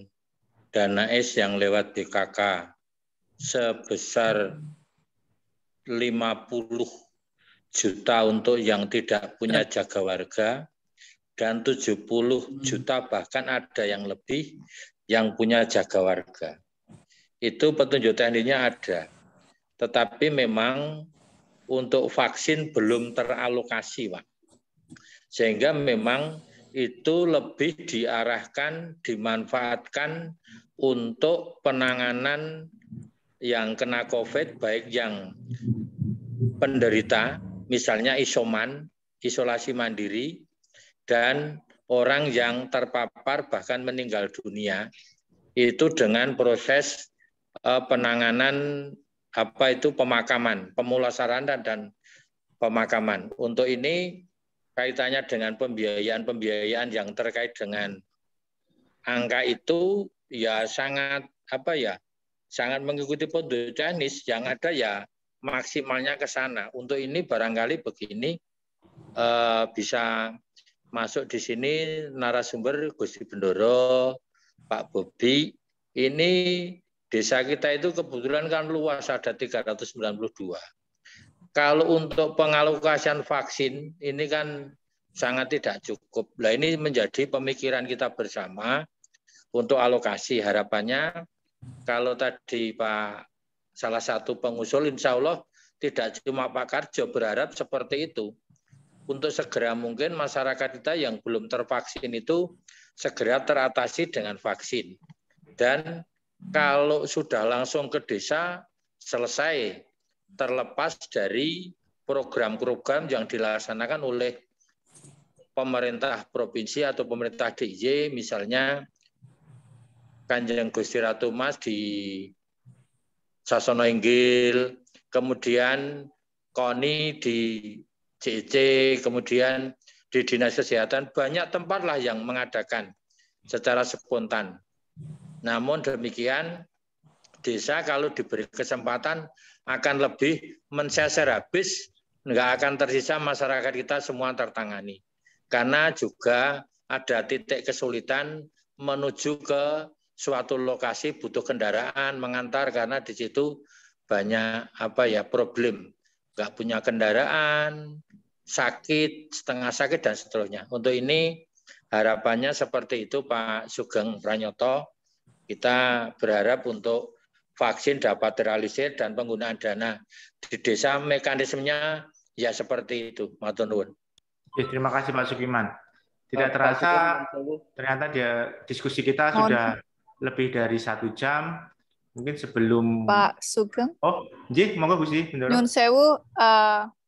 dana AIS yang lewat BKK sebesar 50 juta untuk yang tidak punya jaga warga dan 70 juta bahkan ada yang lebih yang punya jaga warga. Itu petunjuk teknisnya ada. Tetapi memang untuk vaksin belum teralokasi, Pak. Sehingga memang itu lebih diarahkan, dimanfaatkan untuk penanganan yang kena COVID, baik yang penderita, misalnya isoman, isolasi mandiri, dan orang yang terpapar bahkan meninggal dunia, itu dengan proses penanganan pemakaman, pemulasaran dan pemakaman. Untuk ini kaitannya dengan pembiayaan yang terkait dengan angka itu ya sangat sangat mengikuti petunjuk teknis yang ada ya maksimalnya ke sana. Untuk ini barangkali begini bisa masuk di sini narasumber Gusti Bendoro, Pak Bobi. Ini desa kita itu kebetulan kan luas, ada 392. Kalau untuk pengalokasian vaksin ini kan sangat tidak cukup. Nah, ini menjadi pemikiran kita bersama untuk alokasi. Harapannya kalau tadi Pak salah satu pengusul, insya Allah tidak cuma Pak Karjo berharap seperti itu. Untuk segera mungkin masyarakat kita yang belum tervaksin itu segera teratasi dengan vaksin. Dan kalau sudah langsung ke desa, selesai, terlepas dari program-program yang dilaksanakan oleh pemerintah provinsi atau pemerintah DIY, misalnya Kanjeng Gusti Ratu Mas di Sasono Inggil, kemudian KONI di JC, kemudian di Dinas Kesehatan, banyak tempat lah yang mengadakan secara spontan. Namun demikian, desa kalau diberi kesempatan akan lebih menseser habis, nggak akan tersisa masyarakat kita semua tertangani. Karena juga ada titik kesulitan menuju ke suatu lokasi butuh kendaraan mengantar karena di situ banyak problem, nggak punya kendaraan, sakit, setengah sakit dan seterusnya. Untuk ini harapannya seperti itu Pak Sugeng Pranyoto. Kita berharap untuk vaksin dapat terrealisir dan penggunaan dana di desa mekanismenya ya seperti itu. Matur nuwun. Terima kasih Pak Sukiman. Tidak terasa ternyata diskusi kita sudah lebih dari 1 jam. Mungkin sebelum Pak Sugeng. Oh, nggih, monggo Gusti Bendoro. Nyun sewu,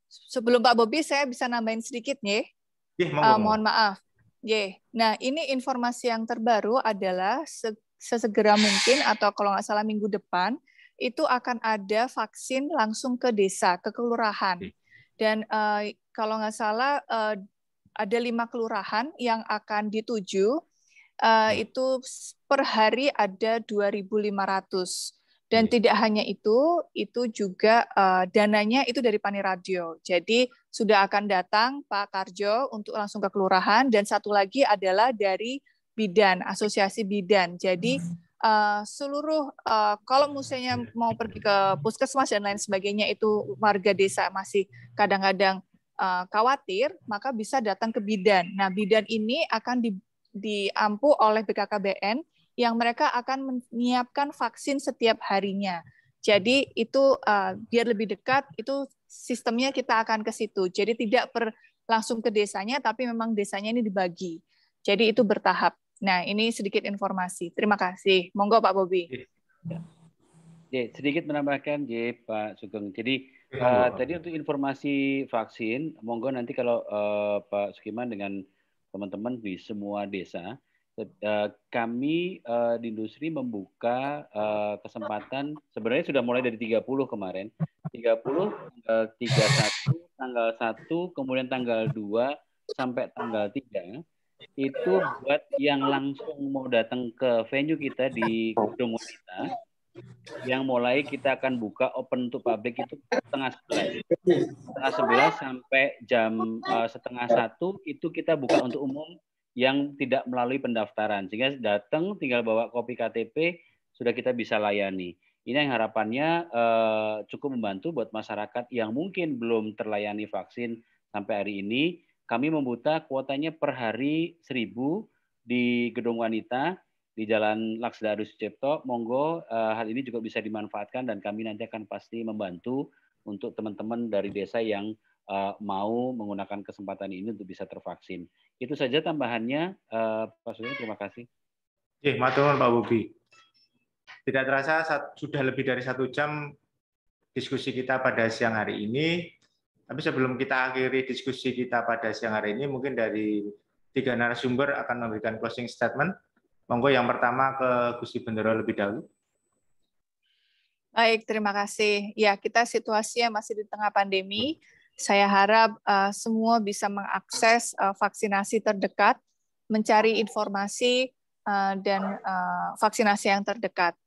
sebelum Pak Bobi saya bisa nambahin sedikit nggih. Nggih, monggo. Mohon maaf. Nggih. Nah, ini informasi yang terbaru adalah sesegera mungkin atau kalau nggak salah minggu depan itu akan ada vaksin langsung ke desa, ke kelurahan. Dan kalau nggak salah ada 5 kelurahan yang akan dituju, itu per hari ada 2.500. Dan tidak hanya itu juga dananya itu dari Paniradio. Jadi sudah akan datang Pak Karjo untuk langsung ke kelurahan, dan satu lagi adalah dari bidan, asosiasi bidan. Jadi seluruh kalau misalnya mau pergi ke puskesmas dan lain sebagainya itu warga desa masih kadang-kadang khawatir, maka bisa datang ke bidan. Nah, bidan ini akan diampu oleh BKKBN yang mereka akan menyiapkan vaksin setiap harinya. Jadi itu biar lebih dekat, itu sistemnya kita akan ke situ. Jadi tidak langsung ke desanya, tapi memang desanya ini dibagi. Jadi itu bertahap. Nah, ini sedikit informasi. Terima kasih. Monggo Pak Bobi. Ya, sedikit menambahkan, Pak Sugeng. Jadi tadi untuk informasi vaksin, monggo nanti kalau Pak Sukiman dengan teman-teman di semua desa, kami di industri membuka kesempatan, sebenarnya sudah mulai dari 30 kemarin, 30, tanggal 31, tanggal 1, kemudian tanggal 2, sampai tanggal 3, itu buat yang langsung mau datang ke venue kita di Gedung Wanita, yang mulai kita akan buka open to public itu setengah 11 sampai jam setengah 1 itu kita buka untuk umum yang tidak melalui pendaftaran, sehingga datang tinggal bawa kopi KTP sudah kita bisa layani. Ini yang harapannya cukup membantu buat masyarakat yang mungkin belum terlayani vaksin sampai hari ini. Kami membuka kuotanya per hari 1.000 di Gedung Wanita di Jalan Laksda Sucipto. Monggo hal ini juga bisa dimanfaatkan dan kami nanti akan pasti membantu untuk teman-teman dari desa yang mau menggunakan kesempatan ini untuk bisa tervaksin. Itu saja tambahannya, Pak Sugeng. Terima kasih. Matur nuwun Pak Bobi. Tidak terasa sudah lebih dari 1 jam diskusi kita pada siang hari ini. Tapi sebelum kita akhiri diskusi kita pada siang hari ini, mungkin dari 3 narasumber akan memberikan closing statement. Monggo yang pertama ke Gusti Bendoro lebih dahulu. Baik, terima kasih. Ya, kita situasinya masih di tengah pandemi. Saya harap semua bisa mengakses vaksinasi terdekat, mencari informasi dan vaksinasi yang terdekat.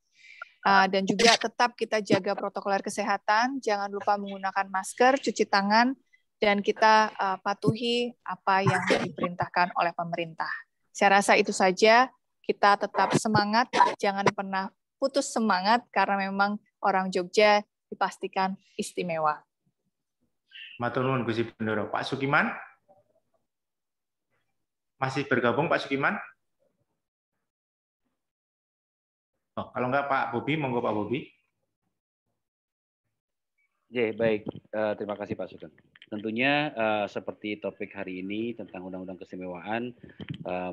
Dan juga tetap kita jaga protokol kesehatan, jangan lupa menggunakan masker, cuci tangan, dan kita patuhi apa yang diperintahkan oleh pemerintah. Saya rasa itu saja, kita tetap semangat, jangan pernah putus semangat, karena memang orang Jogja dipastikan istimewa. Matur nuwun Gusti Bendoro. Pak Sukiman? Masih bergabung Pak Sukiman? Oh, kalau enggak Pak Bobi, monggo Pak Bobi. Ya, baik. Terima kasih Pak Sugeng. Tentunya seperti topik hari ini tentang Undang-Undang Keistimewaan,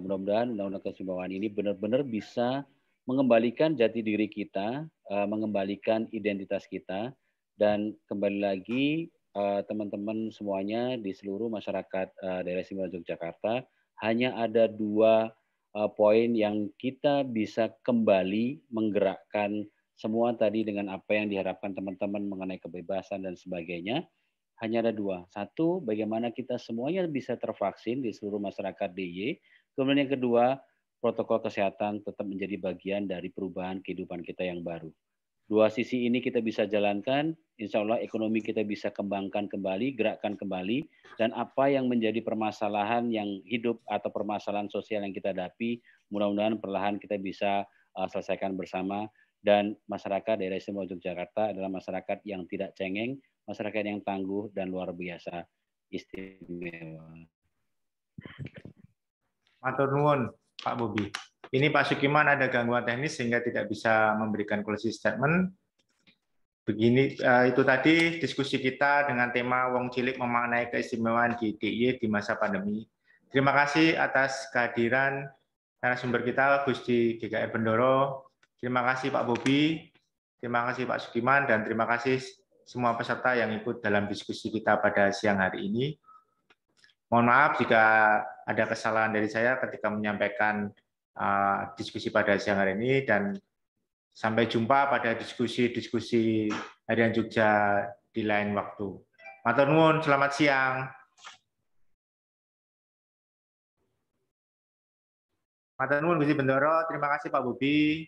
mudah-mudahan Undang-Undang Keistimewaan ini benar-benar bisa mengembalikan jati diri kita, mengembalikan identitas kita, dan kembali lagi teman-teman semuanya di seluruh masyarakat daerah istimewa Yogyakarta, hanya ada 2 poin yang kita bisa kembali menggerakkan semua tadi dengan apa yang diharapkan teman-teman mengenai kebebasan dan sebagainya. Hanya ada 2. 1, bagaimana kita semuanya bisa tervaksin di seluruh masyarakat DIY. Kemudian yang kedua, protokol kesehatan tetap menjadi bagian dari perubahan kehidupan kita yang baru. 2 sisi ini kita bisa jalankan, insya Allah ekonomi kita bisa kembangkan kembali, gerakkan kembali, dan apa yang menjadi permasalahan yang hidup atau permasalahan sosial yang kita hadapi, mudah-mudahan perlahan kita bisa selesaikan bersama, dan masyarakat daerah istimewa Yogyakarta adalah masyarakat yang tidak cengeng, masyarakat yang tangguh dan luar biasa istimewa. Matur nuwun Pak Bobi. Ini Pak Sukiman ada gangguan teknis sehingga tidak bisa memberikan closing statement. Begini, itu tadi diskusi kita dengan tema Wong Cilik memaknai keistimewaan di DIY di masa pandemi. Terima kasih atas kehadiran narasumber kita, Gusti GKR Bendoro. Terima kasih Pak Bobi, terima kasih Pak Sukiman, dan terima kasih semua peserta yang ikut dalam diskusi kita pada siang hari ini. Mohon maaf jika ada kesalahan dari saya ketika menyampaikan diskusi pada siang hari ini, dan Sampai jumpa pada diskusi-diskusi Harian Jogja di lain waktu. Matur nuwun, selamat siang. Matur nuwun Gusti Bendoro, terima kasih Pak Bobi.